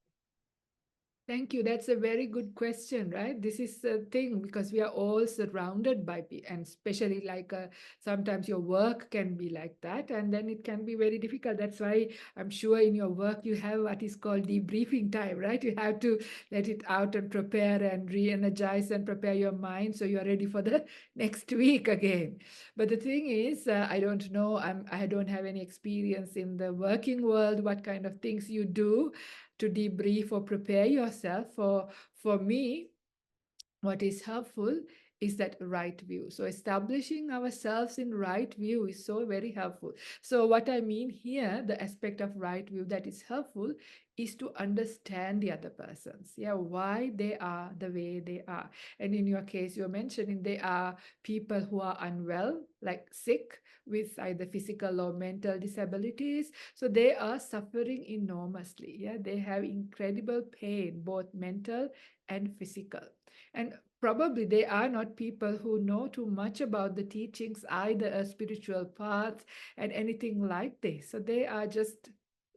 Speaker 1: Thank you. That's a very good question, right? This is the thing because we are all surrounded by people, and especially like sometimes your work can be like that, and then it can be very difficult. That's why I'm sure in your work you have what is called debriefing time, right? You have to let it out and prepare and re-energize and prepare your mind so you're ready for the next week again. But the thing is, I don't know. I don't have any experience in the working world. What kind of things you do to debrief or prepare yourself. For me, what is helpful is that right view. So establishing ourselves in right view is so very helpful. So what I mean here, the aspect of right view that is helpful is to understand the other persons. Yeah, why they are the way they are. And in your case, you're mentioning they are people who are unwell, like sick with either physical or mental disabilities. So they are suffering enormously. Yeah, they have incredible pain, both mental and physical. And probably they are not people who know too much about the teachings, either a spiritual path and anything like this. So they are just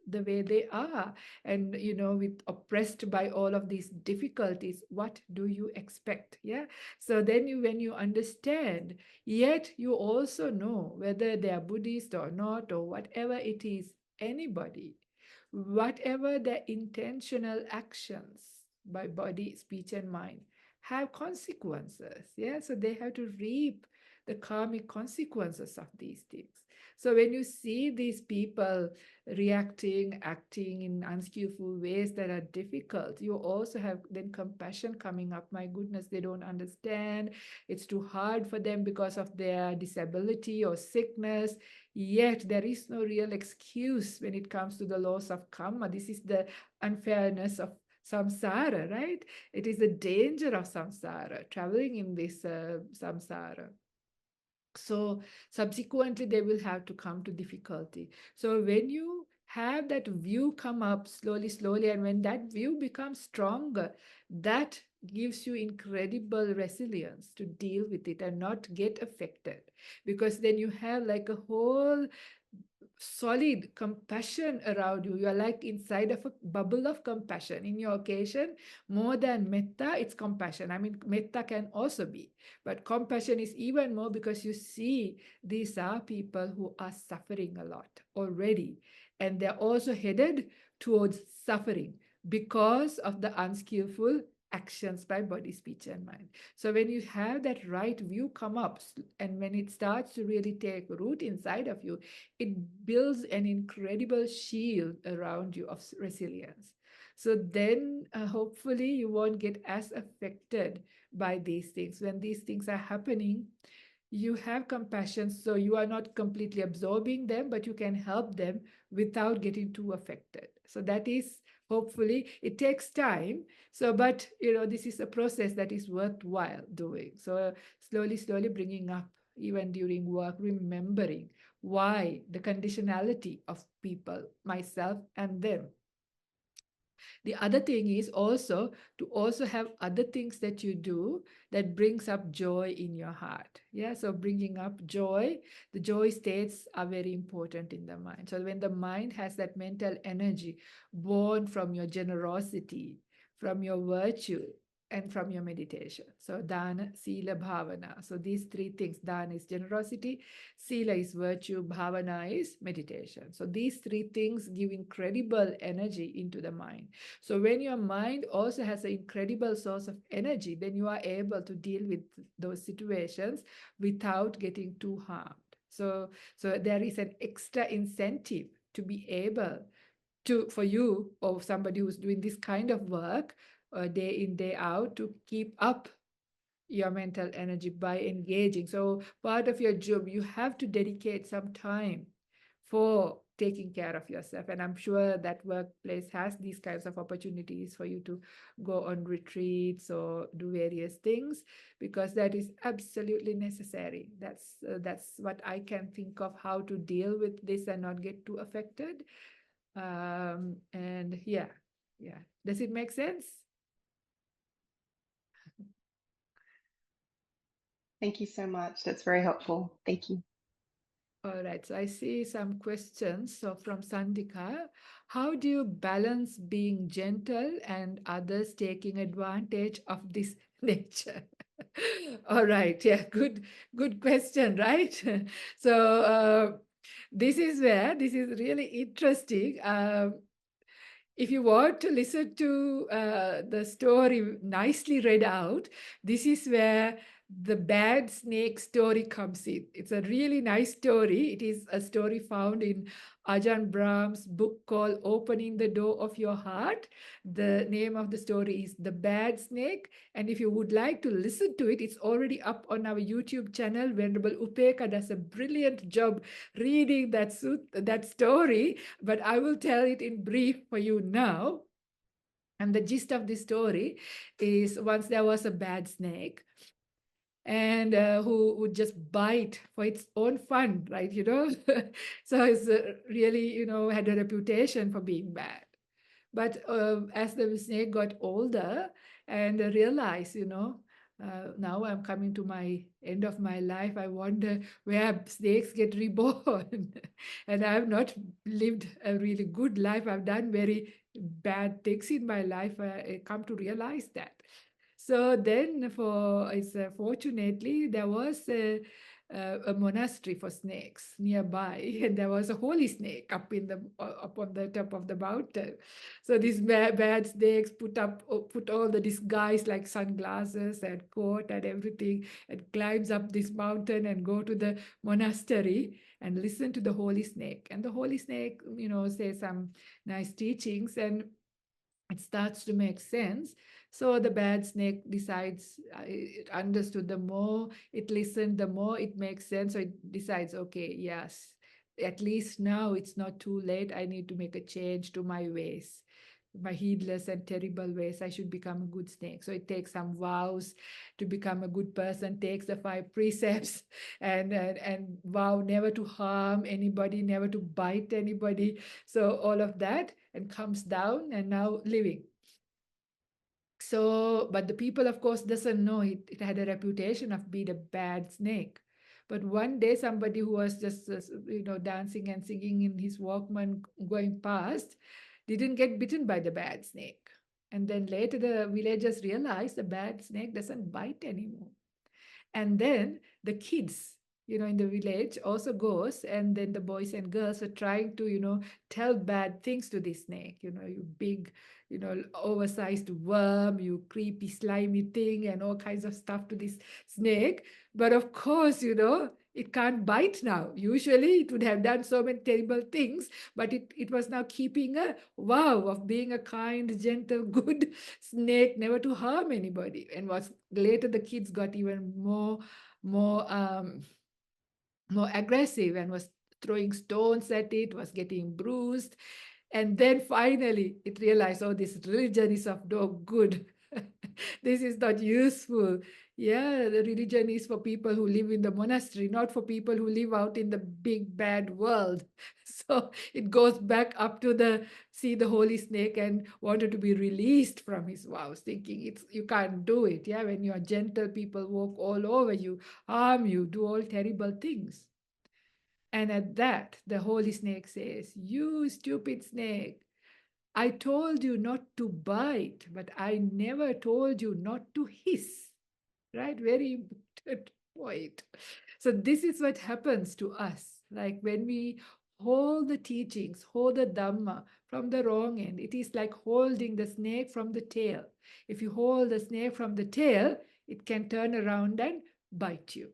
Speaker 1: the way they are. And, with oppressed by all of these difficulties, what do you expect? Yeah. So then when you understand, yet you also know whether they are Buddhist or not, or whatever it is, anybody, whatever their intentional actions by body, speech, and mind have consequences. Yeah, so they have to reap the karmic consequences of these things. So when you see these people reacting, acting in unskillful ways that are difficult, you also have then compassion coming up. My goodness, they don't understand. It's too hard for them because of their disability or sickness. Yet there is no real excuse when it comes to the laws of karma. This is the unfairness of samsara, right? It is the danger of samsara, traveling in this samsara. So subsequently, they will have to come to difficulty. So when you have that view come up slowly, slowly, and when that view becomes stronger, that gives you incredible resilience to deal with it and not get affected. Because then you have like a whole solid compassion around you. You are like inside of a bubble of compassion. In your occasion, more than metta, it's compassion. I mean, metta can also be, but compassion is even more because you see these are people who are suffering a lot already, and they're also headed towards suffering because of the unskillful actions by body, speech, and mind. So when you have that right view come up, and when it starts to really take root inside of you, it builds an incredible shield around you of resilience. So then hopefully you won't get as affected by these things. When these things are happening, you have compassion, so you are not completely absorbing them, but you can help them without getting too affected. So that is, hopefully, it takes time. So, but this is a process that is worthwhile doing. So slowly, slowly bringing up, even during work, remembering why the conditionality of people, myself and them. The other thing is also to also have other things that you do that brings up joy in your heart. Yeah, so bringing up joy, the joy states are very important in the mind. So when the mind has that mental energy born from your generosity, from your virtue, and from your meditation. So dana, sila, bhavana. So these three things, dana is generosity, sila is virtue, bhavana is meditation. So these three things give incredible energy into the mind. So when your mind also has an incredible source of energy, then you are able to deal with those situations without getting too harmed. So there is an extra incentive to be able to, for you or somebody who's doing this kind of work day in, day out, to keep up your mental energy by engaging. So part of your job, you have to dedicate some time for taking care of yourself. And I'm sure that workplace has these kinds of opportunities for you to go on retreats or do various things, because that is absolutely necessary. That's what I can think of, how to deal with this and not get too affected. And yeah. Does it make sense?
Speaker 3: Thank you so much. That's very helpful. Thank you.
Speaker 1: All right, so I see some questions. So from Sandika, how do you balance being gentle and others taking advantage of this nature? All right, yeah, good question, right? So this is where this is really interesting. If you want to listen to the story nicely read out, this is where the bad snake story comes in. It's a really nice story. It is a story found in Ajahn Brahm's book called Opening the Door of Your Heart. The name of the story is The Bad Snake. And if you would like to listen to it, it's already up on our YouTube channel. Venerable Upeka does a brilliant job reading that story, but I will tell it in brief for you now. And the gist of the story is, once there was a bad snake, and who would just bite for its own fun, right? So it's really, had a reputation for being bad. But as the snake got older and realized, now I'm coming to my end of my life, I wonder where snakes get reborn. And I've not lived a really good life. I've done very bad things in my life. I come to realize that. So then, fortunately, there was a monastery for snakes nearby, and there was a holy snake up on the top of the mountain. So these bad snakes put all the disguise like sunglasses and coat and everything, and climbs up this mountain and go to the monastery and listen to the holy snake. And the holy snake, says some nice teachings, and it starts to make sense. So the bad snake decides, it understood, the more it listened, the more it makes sense. So it decides, okay, yes, at least now it's not too late. I need to make a change to my ways, my heedless and terrible ways. I should become a good snake. So it takes some vows to become a good person, takes the 5 precepts and vow never to harm anybody, never to bite anybody. So all of that, and comes down and now living. So, but the people, of course, doesn't know it had a reputation of being a bad snake. But one day, somebody who was just, dancing and singing in his Walkman going past, didn't get bitten by the bad snake. And then later, the villagers realized the bad snake doesn't bite anymore. And then the kids, in the village also goes, and then the boys and girls are trying to, tell bad things to this snake, you big, oversized worm, you creepy, slimy thing, and all kinds of stuff to this snake. But of course, it can't bite now. Usually it would have done so many terrible things, but it was now keeping a vow of being a kind, gentle, good snake, never to harm anybody. And was later the kids got even more aggressive and was throwing stones at it, was getting bruised. And then finally it realized, oh, this religion is of no good. This is not useful. Yeah, the religion is for people who live in the monastery, not for people who live out in the big bad world. So it goes back up to the holy snake, and wanted to be released from his vows, thinking you can't do it. Yeah, when you are gentle, people walk all over you, harm you, do all terrible things. And at that, the holy snake says, "You stupid snake, I told you not to bite, but I never told you not to hiss. Right? Very important point. So this is what happens to us. Like when we hold the teachings, hold the Dhamma from the wrong end, it is like holding the snake from the tail. If you hold the snake from the tail, it can turn around and bite you.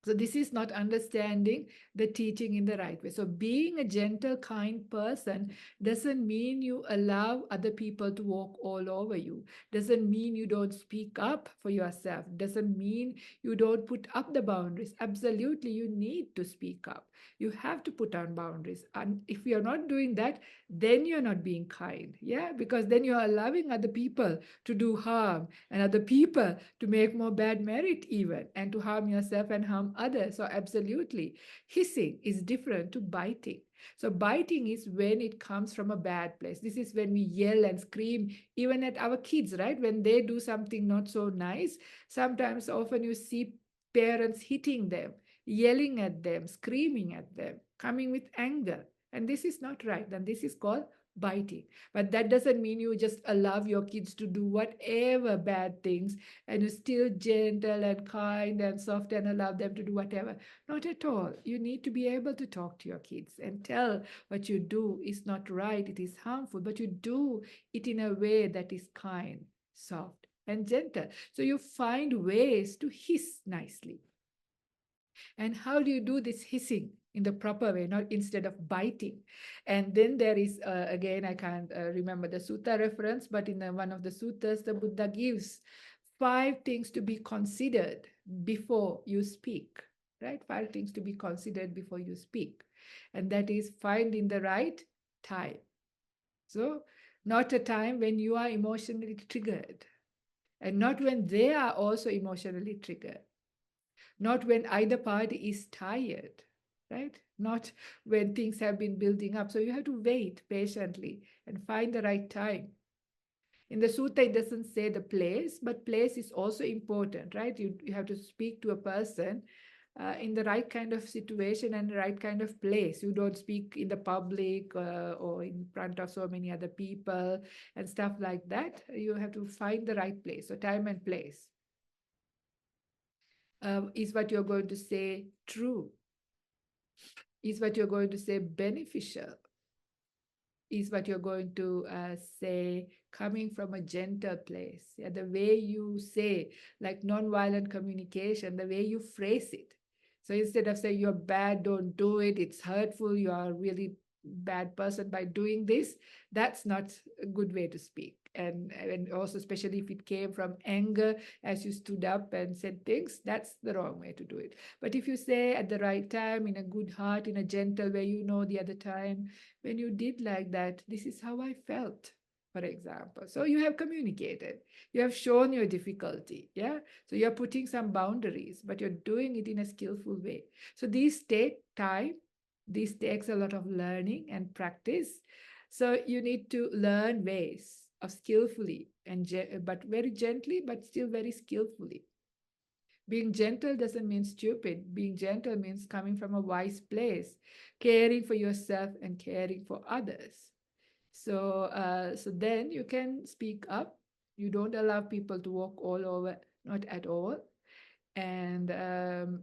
Speaker 1: So this is not understanding the teaching in the right way. So being a gentle, kind person doesn't mean you allow other people to walk all over you. Doesn't mean you don't speak up for yourself. Doesn't mean you don't put up the boundaries. Absolutely, you need to speak up. You have to put on boundaries. And if you're not doing that, then you're not being kind. Yeah, because then you're allowing other people to do harm and other people to make more bad merit even and to harm yourself and harm others. So absolutely, hissing is different to biting. So biting is when it comes from a bad place. This is when we yell and scream even at our kids, right? When they do something not so nice, sometimes often you see parents hitting them, yelling at them, screaming at them, coming with anger. And this is not right. And this is called biting. But that doesn't mean you just allow your kids to do whatever bad things and you're still gentle and kind and soft and allow them to do whatever. Not at all. You need to be able to talk to your kids and tell what you do is not right, it is harmful, but you do it in a way that is kind, soft, and gentle. So you find ways to hiss nicely. And how do you do this hissing in the proper way, not instead of biting? And then there is, again, I can't remember the sutta reference, but in one of the suttas, the Buddha gives 5 things to be considered before you speak, right? 5 things to be considered before you speak. And that is finding the right time. So, not a time when you are emotionally triggered, and not when they are also emotionally triggered, not when either party is tired, right? Not when things have been building up. So you have to wait patiently and find the right time. In the sutta, it doesn't say the place, but place is also important, right? You have to speak to a person in the right kind of situation and the right kind of place. You don't speak in the public or in front of so many other people and stuff like that. You have to find the right place. So time and place. Is what you're going to say true? Is what you're going to say beneficial? Is what you're going to say coming from a gentle place? Yeah, the way you say, like nonviolent communication, the way you phrase it. So instead of saying you're bad, don't do it, it's hurtful, you are a really bad person by doing this, that's not a good way to speak. And also, especially if it came from anger as you stood up and said things, that's the wrong way to do it. But if you say at the right time, in a good heart, in a gentle way, the other time when you did like that, this is how I felt, for example. So you have communicated, you have shown your difficulty. Yeah. So you're putting some boundaries, but you're doing it in a skillful way. So these take time. This takes a lot of learning and practice. So you need to learn ways of skillfully but very gently, but still very skillfully. Being gentle doesn't mean stupid. Being gentle means coming from a wise place, caring for yourself and caring for others. So then you can speak up. You don't allow people to walk all over, not at all. And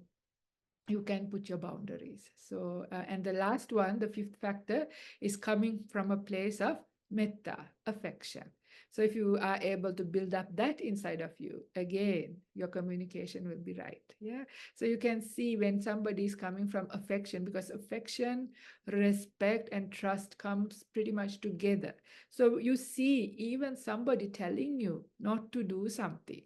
Speaker 1: you can put your boundaries. So, and the last one, the fifth factor, is coming from a place of metta, affection. So if you are able to build up that inside of you, again, your communication will be right. Yeah. So you can see when somebody is coming from affection, because affection, respect, and trust comes pretty much together. So you see even somebody telling you not to do something.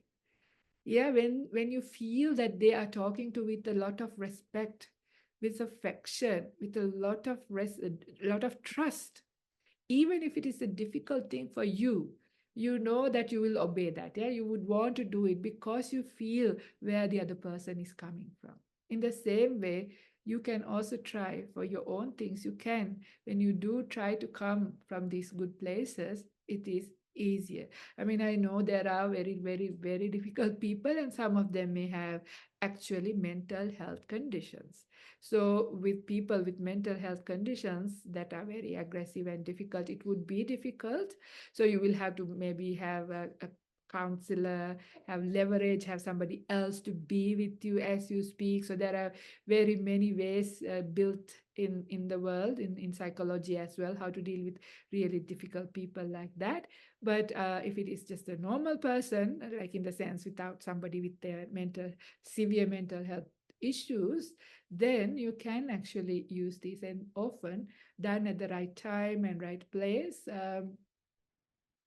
Speaker 1: Yeah, when you feel that they are talking to with a lot of respect, with affection, with a lot of trust, even if it is a difficult thing for you, you know that you will obey that. Yeah, you would want to do it because you feel where the other person is coming from. In the same way, you can also try for your own things. You can, when you do try to come from these good places, it is easier. I mean, I know there are very, very, very difficult people, and some of them may have actually mental health conditions. So with people with mental health conditions that are very aggressive and difficult, it would be difficult. So you will have to maybe have a counselor, have leverage, have somebody else to be with you as you speak. So there are very many ways built in the world, in psychology as well, how to deal with really difficult people like that. But if it is just a normal person, like in the sense without somebody with their severe mental health issues, then you can actually use these, and often done at the right time and right place,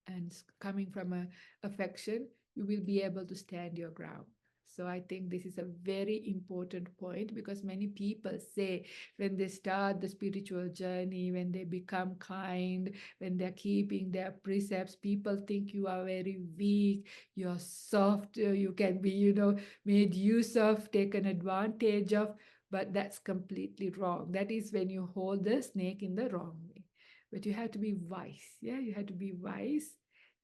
Speaker 1: and coming from a affection, you will be able to stand your ground. So I think this is a very important point, because many people say when they start the spiritual journey, when they become kind, when they're keeping their precepts, people think you are very weak, you're soft, you can be, made use of, taken advantage of, but that's completely wrong. That is when you hold the snake in the wrong way. But you have to be wise. Yeah, you have to be wise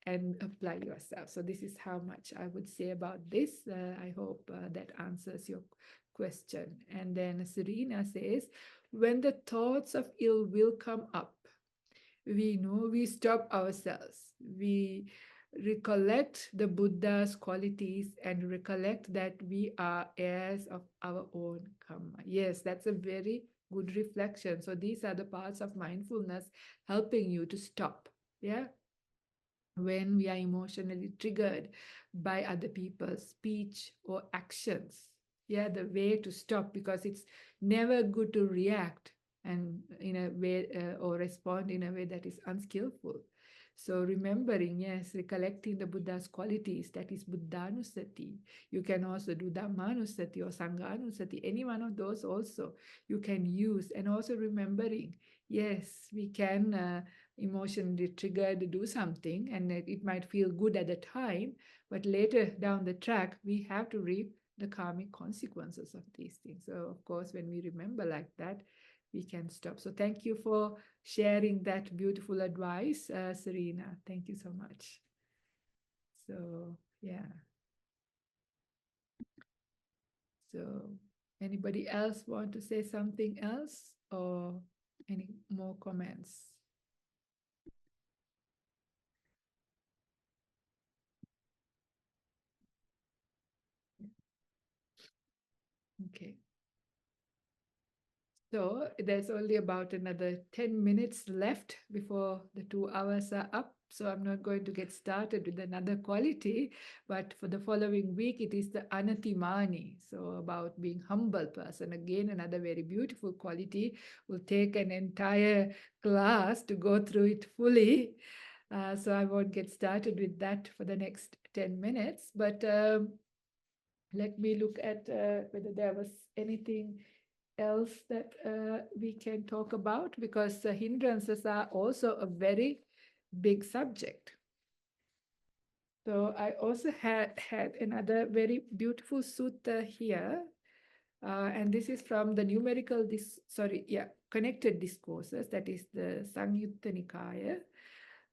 Speaker 1: and apply yourself. So this is how much I would say about this. I hope that answers your question. And then Serena says, when the thoughts of ill will come up, we know we stop ourselves. We recollect the Buddha's qualities and recollect that we are heirs of our own karma. Yes, that's a very good reflection. So these are the parts of mindfulness helping you to stop. Yeah, when we are emotionally triggered by other people's speech or actions. Yeah, the way to stop, because it's never good to react and in a way or respond in a way that is unskillful. So remembering, yes, recollecting the Buddha's qualities, that is Buddhanusati. You can also do Dhammanusati or Sanghanusati, any one of those also you can use. And also remembering, yes, we can emotionally triggered to do something, and it might feel good at the time, but later down the track we have to reap the karmic consequences of these things. So of course, when we remember like that, we can stop. So thank you for sharing that beautiful advice, Serena. Thank you so much. So yeah, so anybody else want to say something else, or any more comments? Okay. So there's only about another 10 minutes left before the 2 hours are up. So I'm not going to get started with another quality, but for the following week, it is the anatimani. So about being humble person. Again, another very beautiful quality. Will take an entire class to go through it fully. So I won't get started with that for the next 10 minutes. But let me look at whether there was anything else that we can talk about, because hindrances are also a very big subject. So I also had another very beautiful sutta here, and this is from the connected discourses, that is the Sangyutta Nikaya,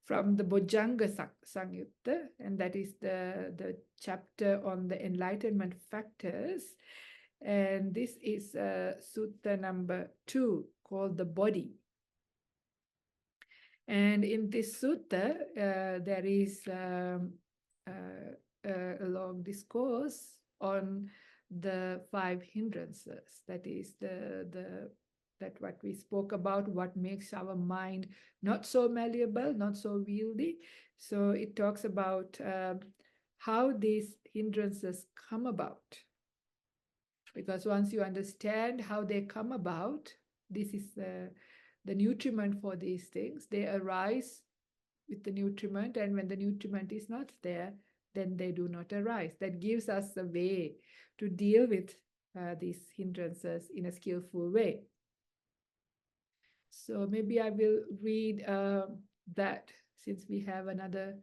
Speaker 1: from the Bojjhanga Sangyutta, and that is the chapter on the enlightenment factors. And this is sutta number 2, called the body. And in this sutta, there is a long discourse on the 5 hindrances. That is that what we spoke about, what makes our mind not so malleable, not so wieldy. So it talks about how these hindrances come about. Because once you understand how they come about, this is the nutriment for these things. They arise with the nutriment, and when the nutriment is not there, then they do not arise. That gives us a way to deal with these hindrances in a skillful way. So maybe I will read that, since we have another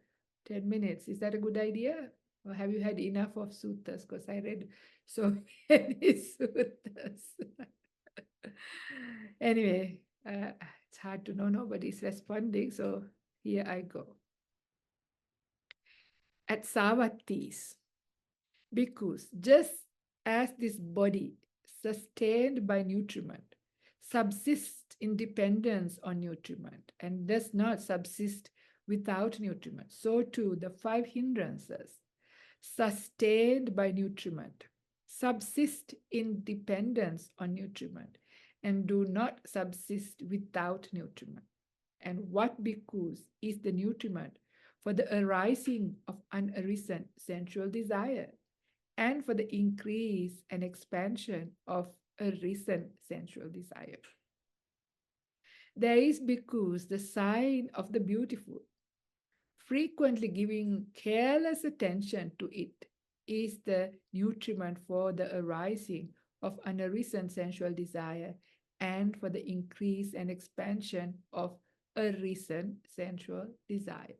Speaker 1: 10 minutes. Is that a good idea? Or have you had enough of suttas? Because I read so many suttas. Anyway, it's hard to know, nobody's responding. So here I go. At Savattis, bhikkhus, just as this body sustained by nutriment, subsists in dependence on nutriment, and does not subsist without nutriment. So too, the 5 hindrances, sustained by nutriment, subsist in dependence on nutriment, and do not subsist without nutriment. And what bhikkhus is the nutriment for the arising of unarisen sensual desire, and for the increase and expansion of arisen sensual desire. There is bhikkhus, the sign of the beautiful, frequently giving careless attention to it is the nutriment for the arising of unarisen sensual desire and for the increase and expansion of arisen sensual desire.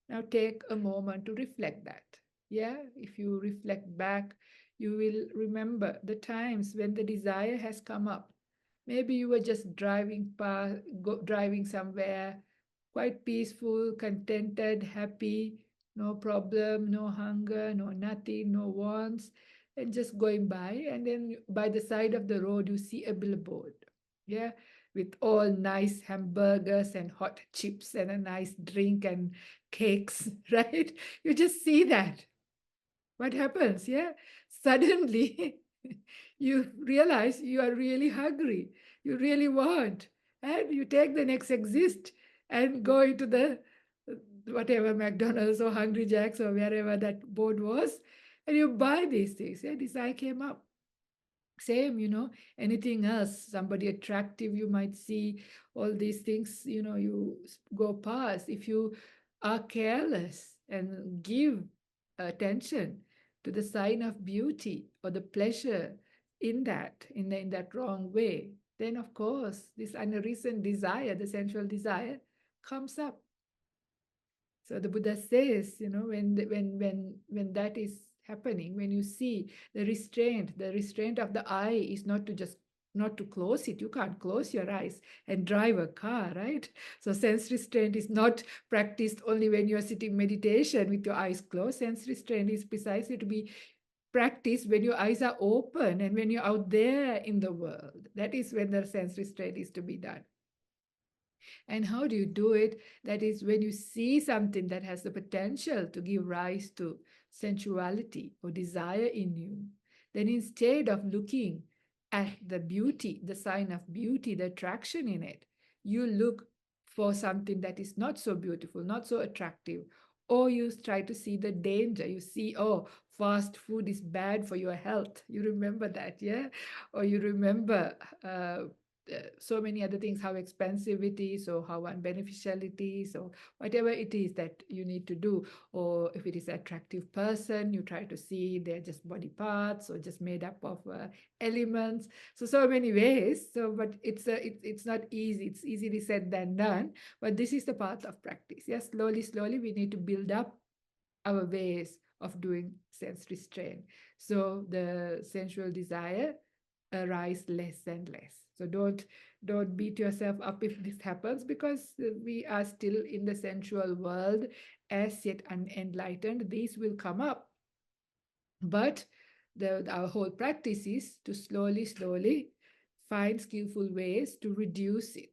Speaker 1: Now take a moment to reflect that. Yeah, if you reflect back, you will remember the times when the desire has come up. Maybe you were just driving driving somewhere, quite peaceful, contented, happy, no problem, no hunger, no nothing, no wants, and just going by. And then by the side of the road, you see a billboard, yeah, with all nice hamburgers and hot chips and a nice drink and cakes, right? You just see that. What happens? Yeah, suddenly you realize you are really hungry, you really want, and you take the next exit and go into the whatever McDonald's or Hungry Jack's or wherever that board was, and you buy these things. Yeah, this eye came up. Same, anything else, somebody attractive you might see, all these things, you go past. If you are careless and give attention to the sign of beauty or the pleasure in that wrong way, then of course this unreasoned desire, the sensual desire, comes up. So the Buddha says, when that is happening, when you see the restraint of the eye is not to close it. You can't close your eyes and drive a car, right? So sense restraint is not practiced only when you're sitting meditation with your eyes closed. Sense restraint is precisely to be practiced when your eyes are open and when you're out there in the world. That is when the sense restraint is to be done. And how do you do it? That is when you see something that has the potential to give rise to sensuality or desire in you, then instead of looking at the beauty, the sign of beauty, the attraction in it, you look for something that is not so beautiful, not so attractive, or you try to see the danger. You see, oh, fast food is bad for your health. You remember that, yeah? Or you remember so many other things, how expensive it is or how unbeneficial it is or whatever it is that you need to do. Or if it is an attractive person, you try to see they're just body parts or just made up of elements. So many ways. So, but it's not easy. It's easily said than done. But this is the path of practice. Yes, slowly we need to build up our ways of doing sense restraint. So the sensual desire arise less and less. So don't beat yourself up if this happens, because we are still in the sensual world, as yet unenlightened. These will come up, but our whole practice is to slowly find skillful ways to reduce it.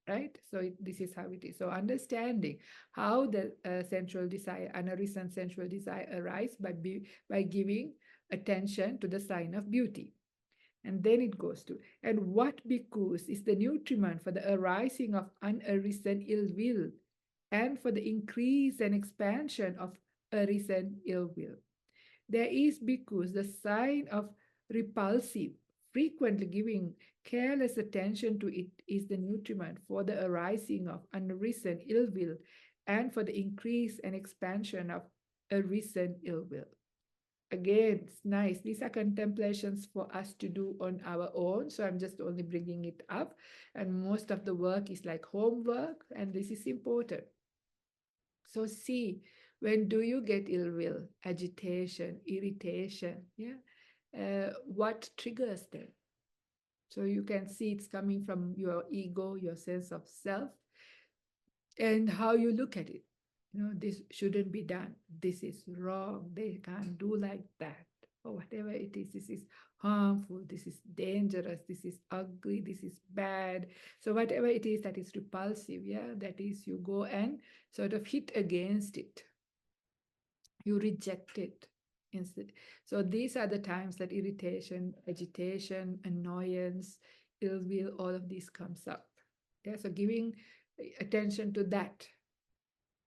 Speaker 1: Right? So this is how it is. So understanding how the sensual desire, unarisen sensual desire arise by giving attention to the sign of beauty. And then it goes to, and what bhikkhus is the nutriment for the arising of unarisen ill will and for the increase and expansion of arisen ill will. There is bhikkhus, the sign of repulsive, frequently giving careless attention to it is the nutriment for the arising of unarisen ill will and for the increase and expansion of arisen ill will. Again, it's nice. These are contemplations for us to do on our own. So I'm just only bringing it up. And most of the work is like homework, and this is important. So see, when do you get ill will, agitation, irritation? Yeah. What triggers them? So you can see it's coming from your ego, your sense of self, and how you look at it. This shouldn't be done. This is wrong. They can't do like that. Or whatever it is, this is harmful, this is dangerous, this is ugly, this is bad. So whatever it is that is repulsive, yeah, that is, you go and sort of hit against it. You reject it instead. So these are the times that irritation, agitation, annoyance, ill will, all of this comes up. Yeah, so giving attention to that.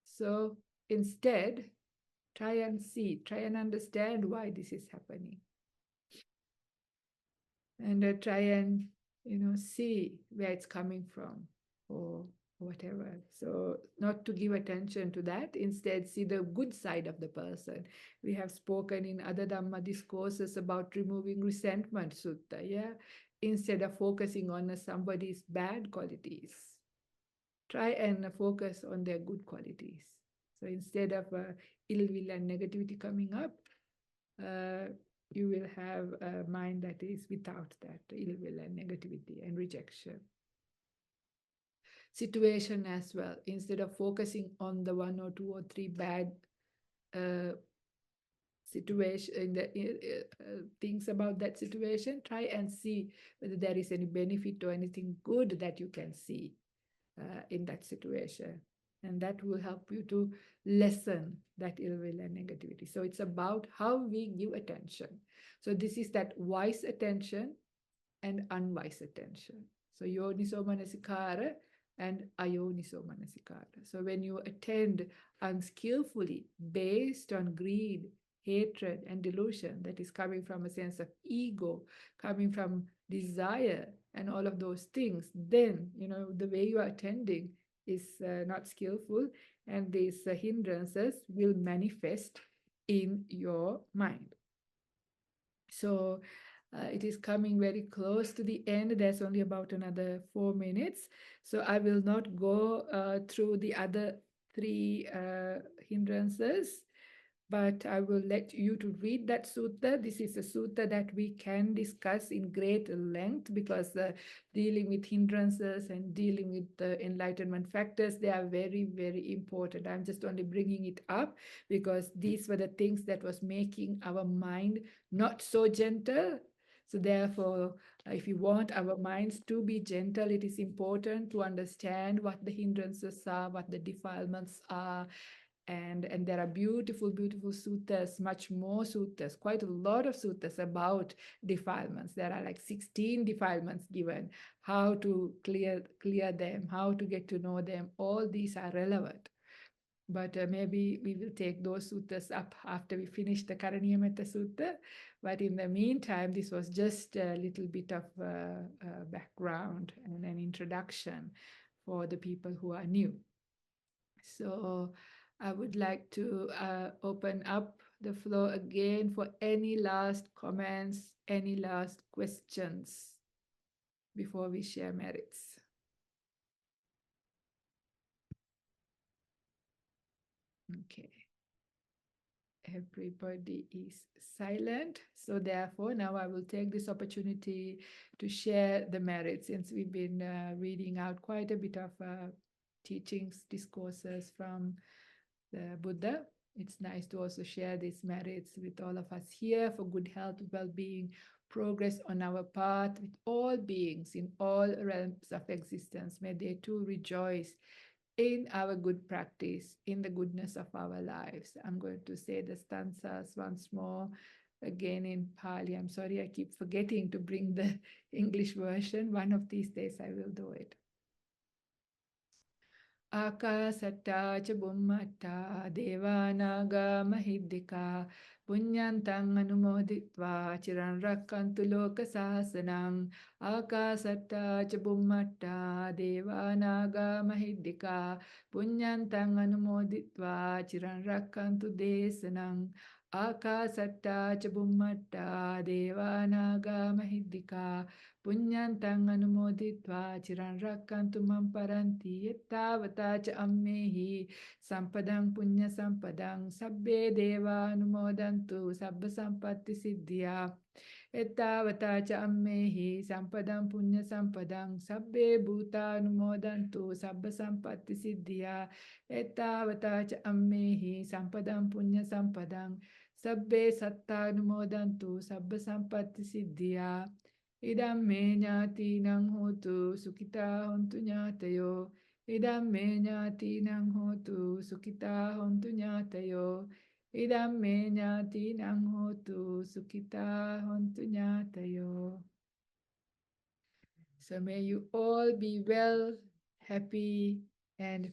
Speaker 1: So instead, try and understand why this is happening. And try and, see where it's coming from or whatever. So not to give attention to that, instead see the good side of the person. We have spoken in other Dhamma discourses about removing resentment sutta, yeah? Instead of focusing on somebody's bad qualities, try and focus on their good qualities. So instead of ill will and negativity coming up, you will have a mind that is without that ill will and negativity and rejection. Situation as well. Instead of focusing on the 1 or 2 or 3 bad situation, things about that situation, try and see whether there is any benefit or anything good that you can see in that situation. And that will help you to lessen that ill will and negativity. So it's about how we give attention. So this is that wise attention and unwise attention. So yoniso manasikara and ayoniso manasikara. So when you attend unskillfully based on greed, hatred, and delusion that is coming from a sense of ego, coming from desire, and all of those things, then the way you are attending is not skillful, and these hindrances will manifest in your mind. So it is coming very close to the end. There's only about another 4 minutes. So I will not go through the other 3 hindrances, but I will let you to read that sutta. This is a sutta that we can discuss in great length, because dealing with hindrances and dealing with the enlightenment factors, they are very, very important. I'm just only bringing it up because these were the things that was making our mind not so gentle. So therefore, if you want our minds to be gentle, it is important to understand what the hindrances are, what the defilements are. And there are beautiful suttas, much more suttas, quite a lot of suttas about defilements. There are like 16 defilements given, how to clear them, how to get to know them. All these are relevant. But maybe we will take those suttas up after we finish the Karaniyametta sutta. But in the meantime, this was just a little bit of background and an introduction for the people who are new. So I would like to open up the floor again for any last comments, any last questions before we share merits. Okay. Everybody is silent. So therefore, now I will take this opportunity to share the merits, since we've been reading out quite a bit of teachings, discourses from the Buddha. It's nice to also share these merits with all of us here for good health, well-being, progress on our path with all beings in all realms of existence. May they too rejoice in our good practice, in the goodness of our lives. I'm going to say the stanzas once more, again in Pali. I'm sorry, I keep forgetting to bring the English version. One of these days I will do it. Akasatta cha bummatta devanaga mahiddika punyantang anumoditva chiran rakkantu loka sasanang. Akasatta cha bummatta devanaga mahiddika punyantang anumoditva chiran rakkantu desanang. Akasatta cha bummatta devanaga mahiddika punyantang anumoditva chiran rakkantu mamparanti yettavata cha ammehi sampadang punya sampadang sabbe deva anumodantu sabba sampatti siddhya yettavata cha ammehi sampadang punya sampadang sabbe bhuta anumodantu sabba sampatti siddhya yettavata cha ammehi sampadang punya sampadang Sabbe sattanumodantu sabba sampatti siddhya. Idam me ñatinang hotu sukita hontu ñatayo. Idam me ñatinang hotu sukita hontu ñatayo. Idam me ñatinang hotu sukita hontu ñatayo. So may you all be well, happy, and